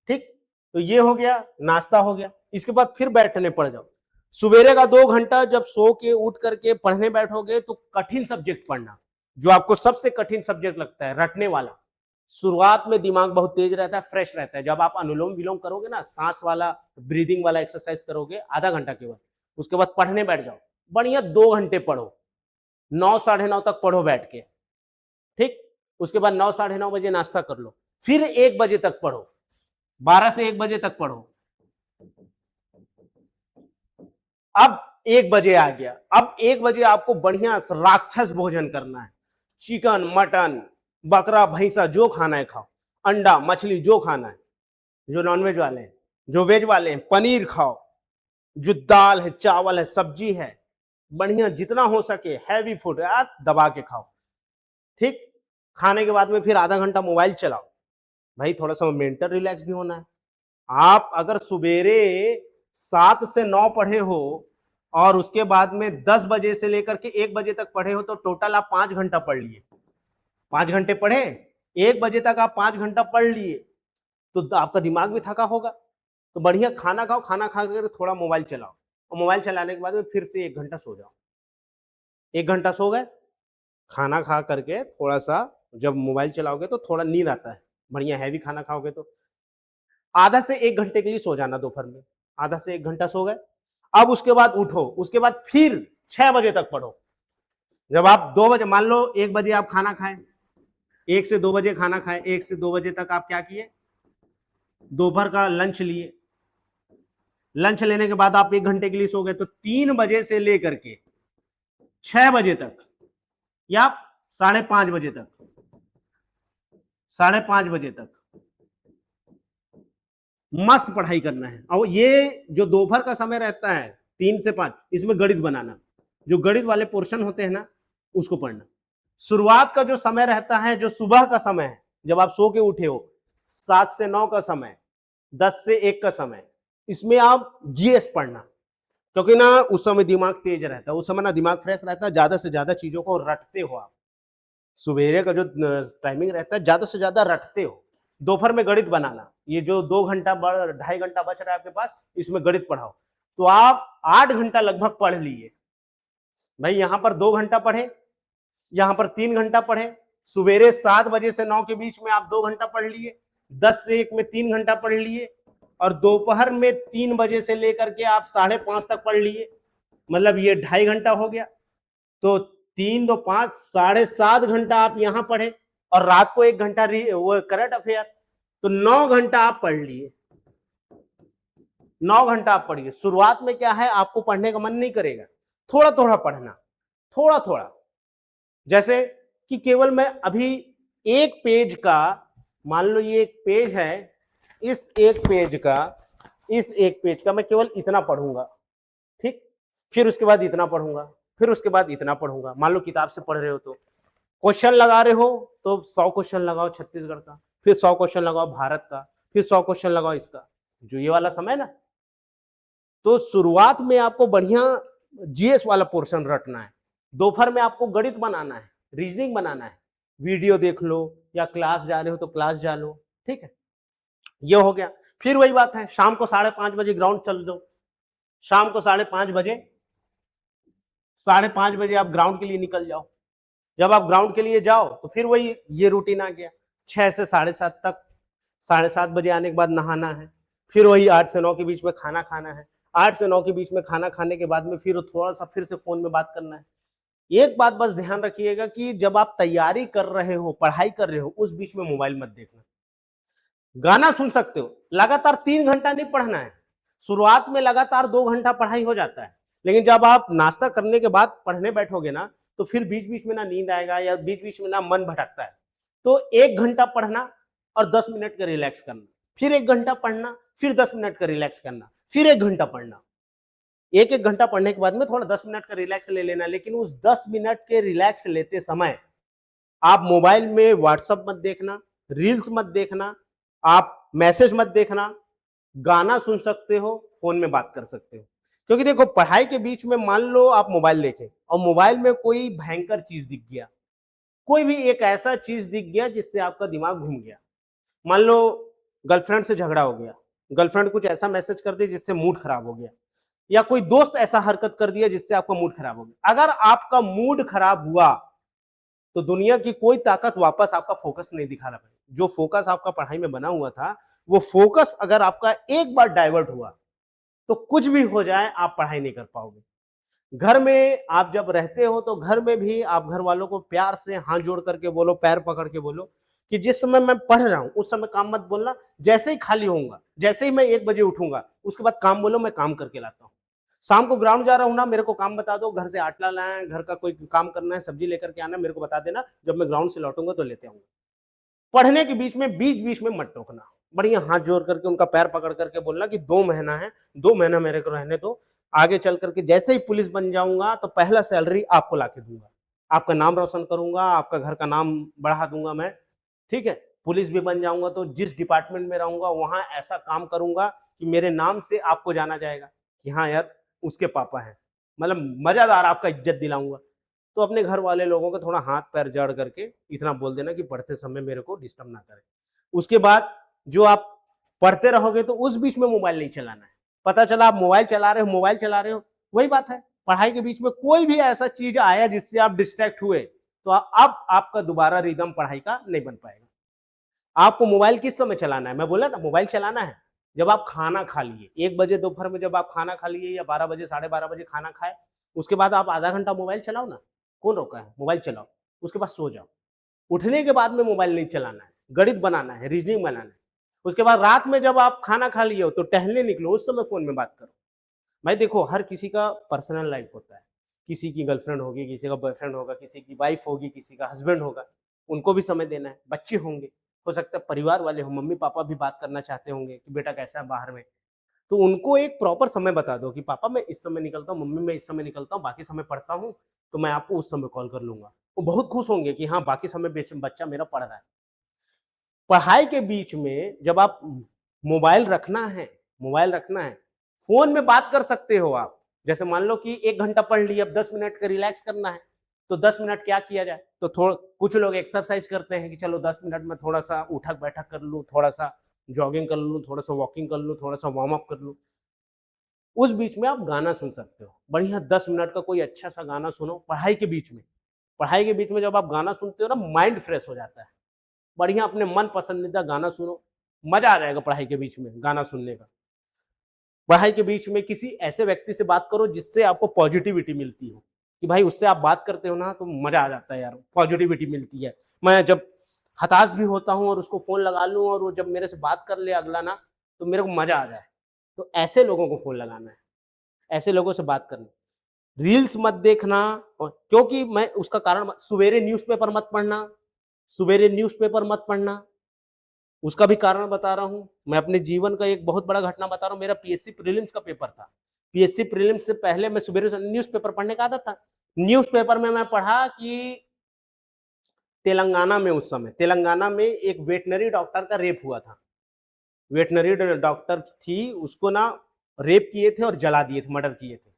ठीक? तो ये हो गया, नाश्ता हो गया, इसके बाद फिर बैठने पड़ जाओ। सुबेरे का 2 घंटा जब सो के उठ करके पढ़ने बैठोगे तो कठिन सब्जेक्ट पढ़ना, जो आपको सबसे कठिन सब्जेक्ट लगता है, रटने वाला। शुरुआत में दिमाग बहुत तेज रहता है, फ्रेश रहता है। जब आप अनुलोम-विलोम करोगे ना, सांस वाला, ब्रीदिंग वाला एक्सरसाइज करोगे आधा घंटा केवल, उसके बाद पढ़ने बैठ जाओ। बढ़िया 2 घंटे पढ़ो, 9 साढ़े 9 तक पढ़ो बैठ के, ठीक? उसके बाद 9 साढ़े 9 बजे नाश्ता कर लो, फिर 1 बजे तक पढ़ो, 12 से 1 बजे तक पढ़ो। अब 1 बजे आ गया, अब 1 बजे आपको बढ़िया राक्षस भोजन करना है। चिकन, मटन, बकरा, भैंसा जो खाना है खाओ, अंडा, मछली जो खाना है, जो नॉनवेज वाले हैं, जो वेज वाले हैं, पनीर खाओ, जो दाल है, चावल है, सब्जी है, बढ़िया जितना हो सके हैवी फूड दबा के खाओ, ठीक? खाने के बाद में फिर आधा घंटा मोबाइल चलाओ, भाई थोड़ा सा मेंटल रिलैक्स भी होना है। आप अगर सुबेरे 7 से 9 पढ़े हो और उसके बाद में 10 बजे से लेकर के 1 बजे तक पढ़े हो तो टोटल आप 5 घंटा पढ़ लिए। 5 घंटे पढ़े, 1 बजे तक आप 5 घंटा पढ़ लिए, तो आपका दिमाग भी थका होगा। तो बढ़िया खाना खाओ, खाना खा कर थोड़ा मोबाइल चलाओ और मोबाइल चलाने के बाद में फिर से 1 घंटा सो जाओ। 1 घंटा सो गए, खाना खा करके थोड़ा सा जब मोबाइल चलाओगे तो थोड़ा नींद आता है, बढ़िया हैवी खाना खाओगे तो आधा से 1 घंटे के लिए सो जाना दोपहर में, आधा से 1 घंटा सो गए। अब उसके बाद उठो, उसके बाद फिर 6 बजे तक पढ़ो। जब आप 2 बजे, मान लो 1 बजे आप खाना खाएं, 1 से 2 बजे खाना खाएं, 1 से 2 बजे तक आप क्या किए, दोपहर का लंच लिए। लंच लेने के बाद आप 1 घंटे के लिए सो गए, तो 3 बजे से लेकर के 6 बजे तक या 5:30 बजे तक, 5:30 बजे तक मस्त पढ़ाई करना है। और ये जो दोपहर का समय रहता है 3 से 5, इसमें गणित बनाना, जो गणित वाले पोर्शन होते हैं ना उसको पढ़ना। शुरुआत का जो समय रहता है, जो सुबह का समय है, जब आप सो के उठे हो, 7 से 9 का समय, 10 से 1 का समय, इसमें आप जीएस पढ़ना, क्योंकि ना उस समय दिमाग तेज रहता है, उस समय ना दिमाग फ्रेश रहता है, ज्यादा से ज्यादा चीजों को रटते हो आप। सुबेरे का जो टाइमिंग रहता है ज्यादा से ज्यादा रटते हो। दोपहर में गणित बनाना, ये जो 2 घंटा 2.5 घंटा बच रहा है आपके पास, इसमें गणित पढ़ाओ, तो आप 8 घंटा लगभग पढ़ लिए। भाई यहां पर 2 घंटा पढ़े, यहां पर 3 घंटा पढ़े, सुबेरे 7 बजे से 9 के बीच में आप 2 घंटा पढ़ लिए, 10 से 1 में 3 घंटा पढ़ लिए, और दोपहर में 3 बजे से लेकर के आप 5:30 तक पढ़ लिए, मतलब ये 2.5 घंटा हो गया। तो 3 2 5 7.5 घंटा आप यहां पढ़े, और रात को 1 घंटा वो करंट अफेयर, तो 9 घंटा आप पढ़ लिए। 9 घंटा आप पढ़िए। शुरुआत में क्या है, आपको पढ़ने का मन नहीं करेगा, थोड़ा थोड़ा पढ़ना, थोड़ा थोड़ा, जैसे कि केवल मैं अभी एक पेज का, मान लो ये एक पेज है, इस एक पेज का मैं केवल इतना पढ़ूंगा, ठीक? फिर उसके बाद इतना पढ़ूंगा, फिर उसके बाद इतना पढ़ूंगा। मान लो किताब से पढ़ रहे हो तो क्वेश्चन लगा रहे हो तो 100 क्वेश्चन लगाओ छत्तीसगढ़ का, फिर 100 क्वेश्चन लगाओ भारत का, फिर 100 क्वेश्चन लगाओ इसका, जो ये वाला समय ना। तो शुरुआत में आपको बढ़िया जीएस वाला पोर्शन रटना है, दोपहर में आपको गणित बनाना है, रीजनिंग बनाना है, वीडियो देख लो या क्लास जा रहे हो तो क्लास जा लो, ठीक है? ये हो गया। फिर वही बात है, शाम को 5:30 बजे ग्राउंड चल दो, शाम को 5:30 बजे आप ग्राउंड के लिए निकल जाओ। जब आप ग्राउंड के लिए जाओ तो फिर वही ये रूटीन आ गया, 6 से 7:30 तक, 7:30 बजे आने के बाद नहाना है, फिर वही 8 से 9 के बीच में खाना खाना है, 8 से 9 के बीच में खाना खाने के बाद में फिर थोड़ा सा फिर से फोन में बात करना है। एक बात बस ध्यान रखिएगा कि जब आप तैयारी कर रहे हो, पढ़ाई कर रहे हो, उस बीच में मोबाइल मत देखना। गाना सुन सकते हो लगातार 3 घंटा नहीं पढ़ना है। शुरुआत में लगातार 2 घंटा पढ़ाई हो जाता है, लेकिन जब आप नाश्ता करने के बाद पढ़ने बैठोगे ना, तो फिर बीच-बीच में ना नींद आएगा या बीच-बीच में ना मन भटकता है। तो 1 घंटा पढ़ना और 10 मिनट का रिलैक्स करना, फिर 1 घंटा पढ़ना, फिर 10 मिनट का रिलैक्स करना, फिर 1 घंटा पढ़ना। 1-1 घंटा पढ़ने के बाद में थोड़ा 10 मिनट का रिलैक्स ले लेना, लेकिन उस 10 मिनट के रिलैक्स लेते समय आप मोबाइल में व्हाट्सएप मत देखना, रील्स मत देखना, आप मैसेज मत देखना, गाना सुन सकते हो, फ़ोन में बात कर सकते हो। क्योंकि देखो पढ़ाई के बीच में मान लो आप मोबाइल देखें और मोबाइल में कोई भयंकर चीज़ दिख गया, कोई भी एक ऐसा चीज़ दिख गया जिससे आपका दिमाग घूम गया। मान लो गर्लफ्रेंड से झगड़ा हो गया, गर्लफ्रेंड कुछ ऐसा मैसेज कर दी जिससे मूड खराब हो गया, या कोई दोस्त ऐसा हरकत कर दिया जिससे आपका मूड खराब हो गया। अगर आपका मूड खराब हुआ तो दुनिया की कोई ताकत वापस आपका फोकस नहीं दिखा रहा है। जो फोकस आपका पढ़ाई में बना हुआ था, वो फोकस अगर आपका एक बार डाइवर्ट हुआ, तो कुछ भी हो जाए आप पढ़ाई नहीं कर पाओगे। घर में आप जब रहते हो तो घर में भी आप घर वालों को प्यार से हाथ जोड़ करके बोलो, पैर पकड़ के बोलो कि जिस समय मैं पढ़ रहा हूँ उस समय काम मत बोलना। जैसे ही खाली होऊंगा, जैसे ही मैं 1 बजे उठूंगा, उसके बाद काम बोलो, मैं काम करके लाता हूँ। शाम को ग्राउंड जा रहा हूँ ना, मेरे को काम बता दो, घर से आटा लाना है, घर का कोई काम करना है, सब्जी लेकर के आना है, मेरे को बता देना, जब मैं ग्राउंड से लौटूंगा तो लेते आऊंगा। पढ़ने के बीच-बीच में मत टोकना। बढ़िया हाथ जोड़ करके उनका पैर पकड़ करके बोलना कि 2 महीना है, 2 महीना मेरे को रहने दो। आगे चल करके जैसे ही पुलिस बन जाऊँगा तो पहला सैलरी आपको लाके दूँगा। आपका नाम रोशन करूँगा, आपका घर का नाम बढ़ा दूँगा मैं, ठीक है? पुलिस भी बन जाऊँगा तो जिस डिपार्टमेंट में रहूँगा वहाँ ऐसा काम करूँगा कि मेरे नाम से आपको जाना जाएगा कि हाँ यार, उसके पापा हैं। मतलब मज़ेदार आपका इज़्ज़त दिलाऊँगा। तो अपने घर वाले लोगों को थोड़ा हाथ पैर जड़ करके इतना बोल देना कि पढ़ते समय मेरे को डिस्टर्ब ना करें। उसके बाद जो आप पढ़ते रहोगे तो उस बीच में मोबाइल नहीं चलाना है। पता चला आप मोबाइल चला रहे हो, वही बात है। पढ़ाई के बीच में कोई भी ऐसा चीज़ आया जिससे आप डिस्ट्रैक्ट हुए, तो अब आपका दोबारा रिदम पढ़ाई का नहीं बन पाएगा। आपको मोबाइल किस समय चलाना है? मैं बोला ना मोबाइल चलाना है, जब आप खाना खा लिए, 1 बजे दोपहर में जब आप खाना खा लिए या 12 बजे, साढ़े 12 बजे खाना खाए, उसके बाद आप आधा घंटा मोबाइल चलाओ ना। कौन रोका है? मोबाइल चलाओ, उसके बाद सो जाओ। उठने के बाद में मोबाइल नहीं चलाना है, गणित बनाना है, रीजनिंग बनाना है। उसके बाद रात में जब आप खाना खा लिए हो तो टहलने निकलो, उस समय फ़ोन में बात करो। भाई देखो हर किसी का पर्सनल लाइफ़ होता है। किसी की गर्लफ्रेंड होगी, किसी का बॉयफ्रेंड होगा, किसी की वाइफ़ होगी, किसी का हस्बैंड होगा, उनको भी समय देना है। बच्चे होंगे, हो सकता है परिवार वाले हों, मम्मी-पापा भी बात करना चाहते होंगे कि बेटा कैसा है बाहर में। तो उनको एक प्रॉपर समय बता दो कि पापा मैं इस समय निकलता हूँ, मम्मी मैं इस समय निकलता हूँ, बाकी समय पढ़ता हूँ, तो मैं आपको उस समय कॉल कर लूँगा। वो बहुत खुश होंगे कि हाँ, बाकी समय बच्चा मेरा पढ़ रहा है। पढ़ाई के बीच में जब आप मोबाइल रखना है, फ़ोन में बात कर सकते हो आप। जैसे मान लो कि 1 घंटा पढ़ लिया, अब 10 मिनट का रिलैक्स करना है, तो 10 मिनट क्या किया जाए? तो कुछ लोग एक्सरसाइज़ करते हैं कि चलो 10 मिनट में थोड़ा-सा उठक-बैठक कर लूँ, थोड़ा-सा जॉगिंग कर लूँ, थोड़ा-सा वॉकिंग कर लूँ, थोड़ा-सा वार्म अप कर लूँ। उस बीच में आप गाना सुन सकते हो। बढ़िया 10 मिनट का कोई अच्छा-सा गाना सुनो पढ़ाई के बीच में। पढ़ाई के बीच में जब आप गाना सुनते हो ना माइंड फ्रेश हो जाता है। बढ़िया अपने मन पसंदीदा गाना सुनो, मज़ा आ जाएगा पढ़ाई के बीच में गाना सुनने का। पढ़ाई के बीच में किसी ऐसे व्यक्ति से बात करो जिससे आपको पॉजिटिविटी मिलती हो, कि भाई उससे आप बात करते हो ना तो मज़ा आ जाता है यार, पॉजिटिविटी मिलती है। मैं जब हताश भी होता हूँ और उसको फ़ोन लगा लूँ और वो जब मेरे से बात कर ले अगला ना, तो मेरे को मज़ा आ जाए। तो ऐसे लोगों को फ़ोन लगाना है, ऐसे लोगों से बात करनी। रील्स मत देखना और क्योंकि मैं उसका कारण सवेरे न्यूज़पेपर मत पढ़ना, सवेरे न्यूज़पेपर मत पढ़ना, उसका भी कारण बता रहा हूँ। मैं अपने जीवन का एक बहुत बड़ा घटना बता रहा हूँ, मेरा पीएससी प्रीलिम्स का पेपर था। पीएससी प्रीलिम्स से पहले मैं सवेरे से न्यूज़पेपर पढ़ने का आदत था। न्यूज़पेपर में मैं पढ़ा कि तेलंगाना में एक वेटनरी डॉक्टर का रेप हुआ था। वेटनरी डॉक्टर थी, उसको ना रेप किए थे और जला दिए थे, मर्डर किए थे।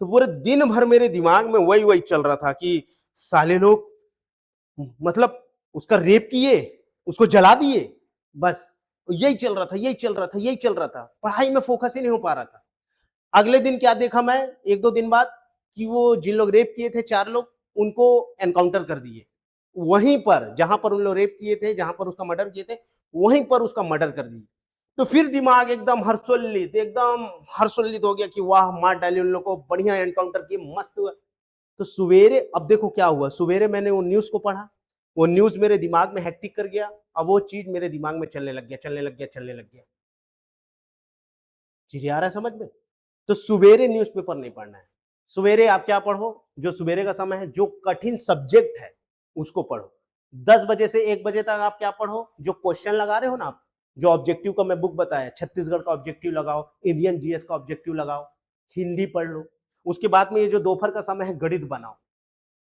तो पूरे दिन भर मेरे दिमाग में वही-वही चल रहा था कि साले लोग मतलब उसका रेप किए, उसको जला दिए, बस यही चल रहा था, यही चल रहा था, यही चल रहा था। पढ़ाई में फ़ोकस ही नहीं हो पा रहा था। अगले दिन क्या देखा मैं 1-2 दिन बाद कि वो जिन लोग रेप किए थे 4 लोग, उनको एनकाउंटर कर दिए। वहीं पर जहाँ पर उन लोग रेप किए थे, जहाँ पर उसका मर्डर किए थे, वहीं पर उसका मर्डर कर दिए। तो फिर दिमाग एकदम हर्षोल्लित हो गया कि वाह! मार डाली उन लोग को, बढ़िया एनकाउंटर किए, मस्त हुआ। तो सवेरे अब देखो क्या हुआ, सवेरे मैंने वो न्यूज़ को पढ़ा, वो न्यूज़ मेरे दिमाग में हेक्टिक कर गया, अब वो चीज़ मेरे दिमाग में चलने लग गया। चीजें आ रहा है समझ में? तो सवेरे न्यूज़पेपर नहीं पढ़ना है। सवेरे आप क्या पढ़ो, जो सवेरे का समय है, जो कठिन सब्जेक्ट है, उसको पढ़ो। 10 बजे से 1 बजे तक आप क्या पढ़ो, जो क्वेश्चन लगा रहे हो ना आप, जो ऑब्जेक्टिव का मैं बुक बताया, छत्तीसगढ़ का ऑब्जेक्टिव लगाओ, इंडियन जीएस का ऑब्जेक्टिव लगाओ, हिंदी पढ़ लो। उसके बाद में ये जो दोपहर का समय है, गणित बनाओ।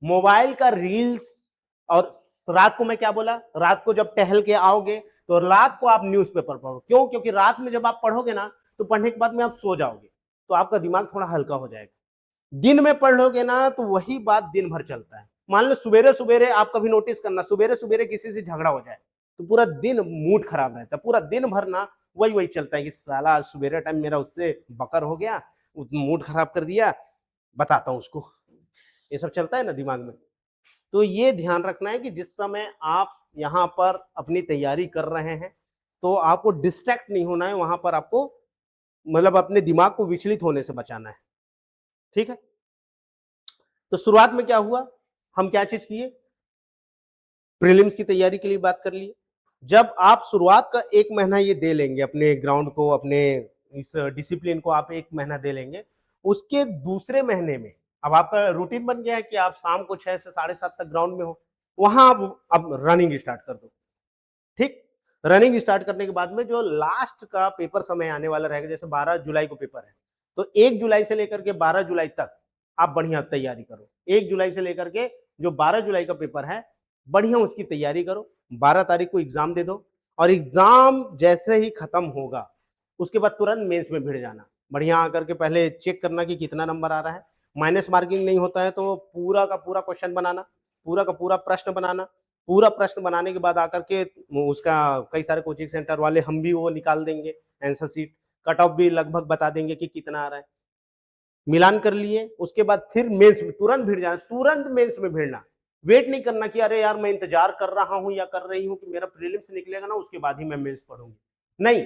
मोबाइल का रील्स, और रात को मैं क्या बोला, रात को जब टहल के आओगे तो रात को आप न्यूज़पेपर पढ़ो। क्यों? क्योंकि रात में जब आप पढ़ोगे ना, तो पढ़ने के बाद में आप सो जाओगे, तो आपका दिमाग थोड़ा हल्का हो जाएगा। दिन में पढ़ लोगे ना, तो वही बात दिन भर चलता है। मान लो सवेरे सवेरे आप कभी नोटिस करना, सवेरे सवेरे किसी से झगड़ा हो जाए, तो पूरा दिन मूड खराब रहता है। पूरा दिन भर ना वही वही चलता है कि साला आज सवेरे टाइम मेरा उससे बकर हो गया, मूड खराब कर दिया, बताता हूं उसको। ये सब चलता है ना दिमाग में। तो ये ध्यान रखना है कि जिस समय आप यहाँ पर अपनी तैयारी कर रहे हैं, तो आपको डिस्ट्रैक्ट नहीं होना है, वहां पर आपको मतलब अपने दिमाग को विचलित होने से बचाना है। ठीक है? तो शुरुआत में क्या हुआ, हम क्या चीज किए, प्रीलिम्स की तैयारी के लिए बात कर लिए। जब आप शुरुआत का 1 महीना ये दे लेंगे अपने ग्राउंड को, अपने इस डिसिप्लिन को आप 1 महीना दे लेंगे, उसके दूसरे महीने में अब आपका रूटीन बन गया है कि आप शाम को 6 से 7:30 तक ग्राउंड में हो, वहां आप अब रनिंग स्टार्ट कर दो। ठीक, रनिंग स्टार्ट करने के बाद में जो लास्ट का पेपर समय आने वाला रहेगा, जैसे 12 जुलाई को पेपर है, तो 1 जुलाई से लेकर के 12 जुलाई तक आप बढ़िया तैयारी करो। 1 जुलाई से लेकर के जो 12 जुलाई का पेपर है, बढ़िया उसकी तैयारी करो। 12 तारीख को एग्जाम दे दो, और एग्जाम जैसे ही खत्म होगा, उसके बाद तुरंत मेंस में भिड़ जाना। बढ़िया आकर के पहले चेक करना कि कितना नंबर आ रहा है। माइनस मार्किंग नहीं होता है तो पूरा का पूरा क्वेश्चन बनाना, पूरा का पूरा प्रश्न बनाना। पूरा प्रश्न बनाने के बाद आकर के उसका कई सारे कोचिंग सेंटर वाले हम भी वो निकाल देंगे आंसर शीट, कट ऑफ भी लगभग बता देंगे कि कितना आ रहा है। मिलान कर लिए, उसके बाद फिर मेंस में तुरंत भिड़ जाना, तुरंत मेंस में भिड़ना। वेट नहीं करना कि अरे यार मैं इंतजार कर रहा हूं या कर रही हूं कि मेरा प्रीलिम्स निकलेगा ना उसके बाद ही मैं मेंस पढ़ूंगी। नहीं,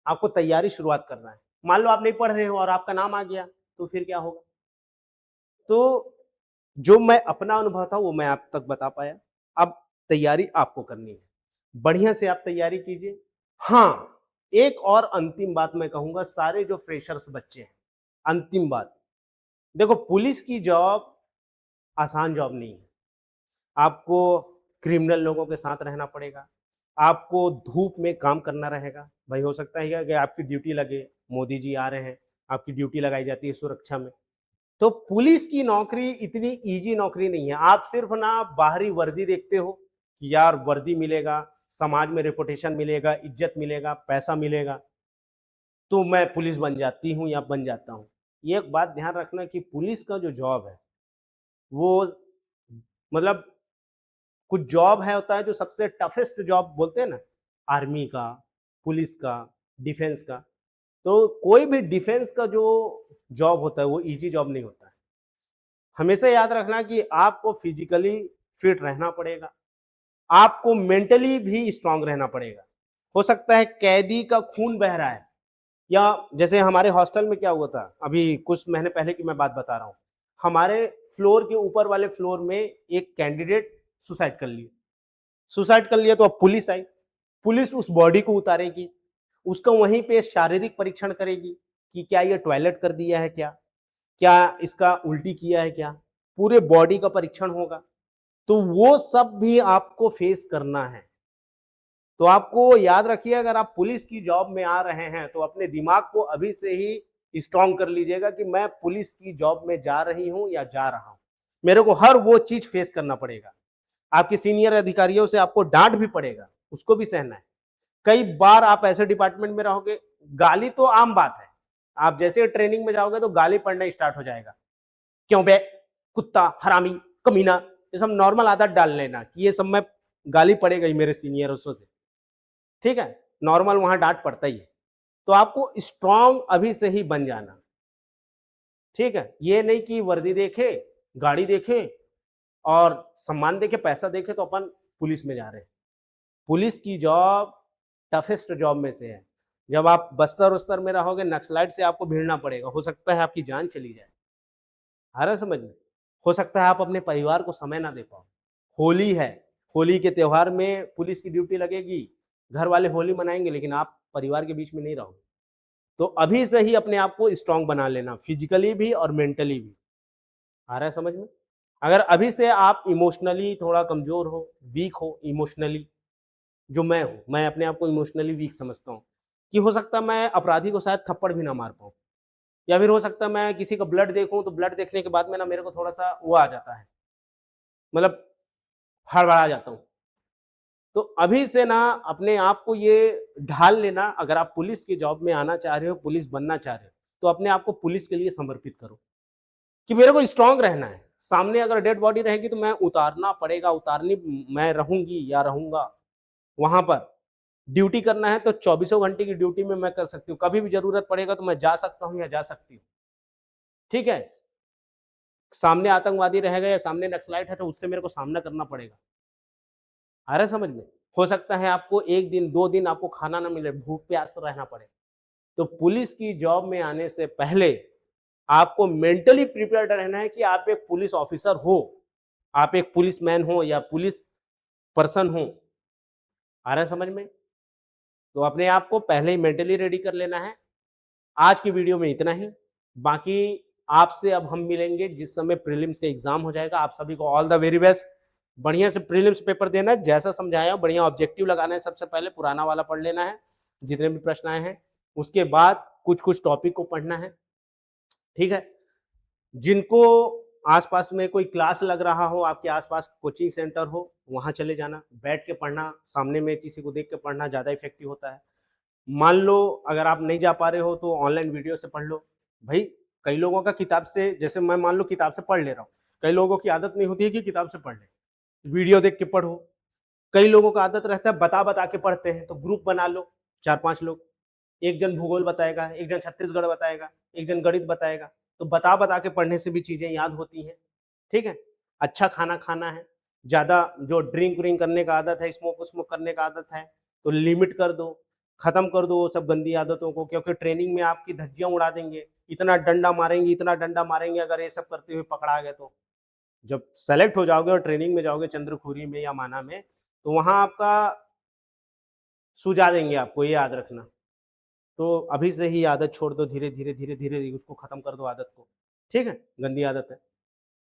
आपको तैयारी शुरुआत करना है। मान लो आप नहीं पढ़ रहे हो और आपका नाम आ गया, तो फिर क्या होगा? तो जो मैं अपना अनुभव था वो मैं आप तक बता पाया। अब तैयारी आपको करनी है। बढ़िया से आप तैयारी कीजिए। हाँ, एक और अंतिम बात मैं कहूँगा सारे जो फ्रेशर्स बच्चे हैं, अंतिम बात, देखो पुलिस की जॉब आसान जॉब नहीं है। आपको क्रिमिनल लोगों के साथ रहना पड़ेगा। आपको धूप में काम करना रहेगा। भाई हो सकता है कि आपकी ड्यूटी लगे, मोदी जी आ रहे हैं, आपकी ड्यूटी लगाई जाती है सुरक्षा में। तो पुलिस की नौकरी इतनी ईजी नौकरी नहीं है। आप सिर्फ ना बाहरी वर्दी देखते हो कि यार वर्दी मिलेगा, समाज में रेपुटेशन मिलेगा, इज्जत मिलेगा, पैसा मिलेगा, तो मैं पुलिस बन जाती हूँ या बन जाता हूँ। ये एक बात ध्यान रखना कि पुलिस का जो जॉब है, वो मतलब कुछ जॉब है होता है जो सबसे टफेस्ट जॉब बोलते हैं ना, आर्मी का, पुलिस का, डिफेंस का। तो कोई भी डिफेंस का जो जॉब होता है वो ईजी जॉब नहीं होता है। हमेशा याद रखना कि आपको फिजिकली फिट रहना पड़ेगा, आपको मेंटली भी स्ट्रांग रहना पड़ेगा। हो सकता है कैदी का खून बह रहा है, या जैसे हमारे हॉस्टल में क्या हुआ था, अभी कुछ महीने पहले की मैं बात बता रहा हूँ। हमारे फ्लोर के ऊपर वाले फ्लोर में एक कैंडिडेट सुसाइड कर लिया। सुसाइड कर लिया तो अब पुलिस आई। पुलिस उस बॉडी को उतारेगी, उसका वहीं पे शारीरिक परीक्षण करेगी कि क्या ये टॉयलेट कर दिया है क्या? क्या इसका उल्टी किया है क्या? पूरे बॉडी का परीक्षण होगा। तो वो सब भी आपको फेस करना है। तो आपको याद रखिए, अगर आप पुलिस की जॉब में आ रहे हैं तो अपने दिमाग को अभी से ही स्ट्रांग कर लीजिएगा कि मैं पुलिस की जॉब में जा रही हूं या जा रहा हूं। मेरे को हर वो चीज फेस करना पड़ेगा। आपके सीनियर अधिकारियों से आपको डांट भी पड़ेगा, उसको भी सहना है। कई बार आप ऐसे डिपार्टमेंट में रहोगे, गाली तो आम बात है। आप जैसे ट्रेनिंग में जाओगे तो गाली पड़ना स्टार्ट हो जाएगा। क्यों बे, कुत्ता, हरामी, कमीना, ये सब नॉर्मल आदत डाल लेना कि ये सब मैं गाली पड़ेगा ही मेरे सीनियरों से। ठीक है, नॉर्मल वहां डांट पड़ता ही है। तो आपको स्ट्रांग अभी से ही बन जाना। ठीक है, ये नहीं कि वर्दी देखे, गाड़ी देखे और सम्मान देखे, पैसा देखे तो अपन पुलिस में जा रहे हैं। पुलिस की जॉब टफेस्ट जॉब में से है। जब आप बस्तर वस्तर में रहोगे, नक्सलाइट से आपको भिड़ना पड़ेगा, हो सकता है आपकी जान चली जाए। आ रहा है समझ में? हो सकता है आप अपने परिवार को समय ना दे पाओ। होली है, होली के त्योहार में पुलिस की ड्यूटी लगेगी, घर वाले होली मनाएंगे लेकिन आप परिवार के बीच में नहीं रहोगे। तो अभी से ही अपने आप को स्ट्रांग बना लेना, फिजिकली भी और मेंटली भी। आ रहा है समझ में? अगर अभी से आप इमोशनली थोड़ा कमजोर हो, वीक हो इमोशनली, जो मैं हूँ, मैं अपने आप को इमोशनली वीक समझता हूँ कि हो सकता है मैं अपराधी को शायद थप्पड़ भी ना मार पाऊँ, या फिर हो सकता है मैं किसी का ब्लड देखूँ तो ब्लड देखने के बाद में ना मेरे को थोड़ा-सा वो आ जाता है, मतलब हड़बड़ा जाता हूँ। तो अभी से ना अपने आप को ये ढाल लेना, अगर आप पुलिस की जॉब में आना चाह रहे हो, पुलिस बनना चाह रहे हो, तो अपने आप को पुलिस के लिए समर्पित करो कि मेरे को स्ट्रांग रहना है। सामने अगर डेड बॉडी रहेगी तो मैं उतारना पड़ेगा, उतारनी मैं रहूँगी या रहूँगा वहाँ पर। ड्यूटी करना है तो चौबीसों घंटे की ड्यूटी में मैं कर सकती हूँ। कभी भी ज़रूरत पड़ेगा तो मैं जा सकता हूँ या जा सकती हूँ। ठीक है? सामने आतंकवादी रहेगा या सामने नक्सलाइट है तो उससे मेरे को सामना करना पड़ेगा। आ रहा है समझ में? हो सकता है आपको 1 दिन, 2 दिन आपको खाना ना मिले, भूख-प्यास से रहना पड़े। तो पुलिस की जॉब में आने से पहले आपको मेंटली प्रिपेयर्ड रहना है कि आप एक पुलिस ऑफिसर हो, आप एक पुलिसमैन हो या पुलिस पर्सन हो। आ रहा है समझ में? तो अपने आप को पहले ही मेंटली रेडी कर लेना है। आज की वीडियो में इतना ही। बाकी आपसे अब हम मिलेंगे जिस समय प्रीलिम्स का एग्जाम हो जाएगा। आप सभी को ऑल द वेरी बेस्ट। बढ़िया से प्रीलिम्स पेपर देना है, जैसा समझाया बढ़िया ऑब्जेक्टिव लगाना है। सबसे पहले पुराना वाला पढ़ लेना है, जितने भी प्रश्न आए हैं। उसके बाद कुछ-कुछ टॉपिक को पढ़ना है, ठीक है? जिनको आसपास में कोई क्लास लग रहा हो, आपके आसपास कोचिंग सेंटर हो, वहाँ चले जाना। बैठ के पढ़ना, सामने में किसी को देख के पढ़ना ज़्यादा इफेक्टिव होता है। मान लो अगर आप नहीं जा पा रहे हो तो ऑनलाइन वीडियो से पढ़ लो। भाई कई लोगों का किताब से, जैसे मैं मान लो किताब से पढ़ ले रहा हूँ, कई लोगों की आदत नहीं होती है कि किताब से पढ़ ले, वीडियो देख के पढ़ो। कई लोगों का आदत रहता है बता-बता के पढ़ते हैं, तो ग्रुप बना लो 4-5 लोग। एक जन भूगोल बताएगा, एक जन छत्तीसगढ़ बताएगा, एक जन गणित बताएगा। तो बता-बता के पढ़ने से भी चीज़ें याद होती हैं, ठीक है? अच्छा खाना खाना है, ज़्यादा जो ड्रिंक-व्रिंक करने का आदत है, स्मोक-वस्मोक करने का आदत है, तो लिमिट कर दो, खत्म कर दो वो सब गंदी आदतों को, क्योंकि ट्रेनिंग में आपकी धज्जियाँ उड़ा देंगे। इतना डंडा मारेंगे अगर ये सब करते हुए पकड़ा गए तो। जब सेलेक्ट हो जाओगे और ट्रेनिंग में जाओगे चंद्रखुरी में या माना में, तो वहाँ आपका सुझा देंगे आपको, ये याद रखना। तो अभी से ही आदत छोड़ दो, धीरे-धीरे, धीरे-धीरे उसको खत्म कर दो आदत को, ठीक है? गंदी आदत है।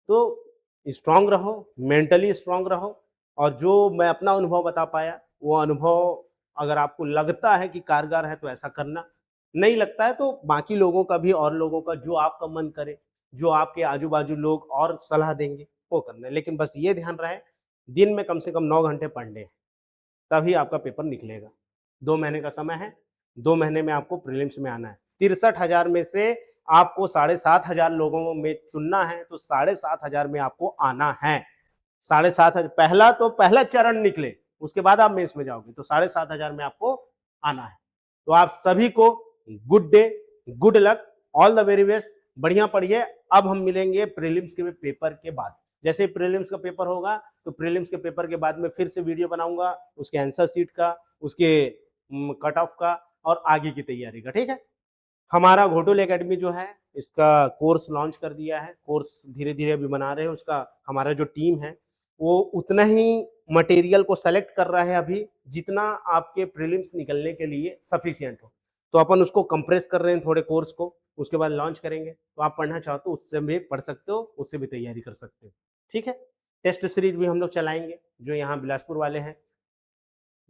तो स्ट्रॉन्ग रहो, मेंटली स्ट्रॉन्ग रहो, और जो मैं अपना अनुभव बता पाया, वो अनुभव अगर आपको लगता है कि कारगर है तो ऐसा करना, नहीं लगता है तो बाकी लोगों का भी, और लोगों का जो आपका मन करे, जो आपके आजू-बाजू लोग और सलाह देंगे, वो करना है। लेकिन बस ये ध्यान रहे, दिन में कम से कम 9 घंटे पढ़ने हैं, तभी आपका पेपर निकलेगा। 2 महीने का समय है, 2 महीने में आपको प्रीलिम्स में आना है। 63,000 में से आपको 7,500 लोगों में चुनना है, तो 7,500 में आपको आना है। 7,500 पहला चरण निकले, उसके बाद आप मेंस में जाओगे, तो 7,500 में आपको आना है। तो आप सभी को good day, good luck, all the very best. बढ़िया पढ़िए। अब हम मिलेंगे प्रीलिम्स के पेपर के बाद। जैसे प्रीलिम्स का पेपर होगा, तो प्रीलिम्स के पेपर के बाद में फिर से वीडियो बनाऊंगा, उसके आंसर शीट का, उसके कट ऑफ का और आगे की तैयारी का, ठीक है? हमारा घोटुल एकेडमी जो है, इसका कोर्स लॉन्च कर दिया है। कोर्स धीरे-धीरे अभी बना रहे हैं। उसका हमारा जो टीम है, वो उतना ही मटेरियल को सेलेक्ट कर रहा है अभी, जितना आपके प्रीलिम्स निकलने के लिए सफिशिएंट हो। तो अपन उसको कंप्रेस कर रहे हैं थोड़े कोर्स को, उसके बाद लॉन्च करेंगे। तो आप पढ़ना चाहो तो उससे भी पढ़ सकते हो, उससे भी तैयारी कर सकते हो, ठीक है? टेस्ट सीरीज भी हम लोग चलाएँगे, जो यहाँ बिलासपुर वाले हैं।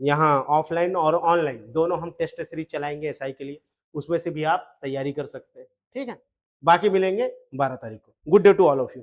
यहाँ ऑफलाइन और ऑनलाइन दोनों हम टेस्ट सीरीज चलाएँगे एसआई के लिए, उसमें से भी आप तैयारी कर सकते हैं, ठीक है? बाकी मिलेंगे 12 तारीख को। Good day to all of you.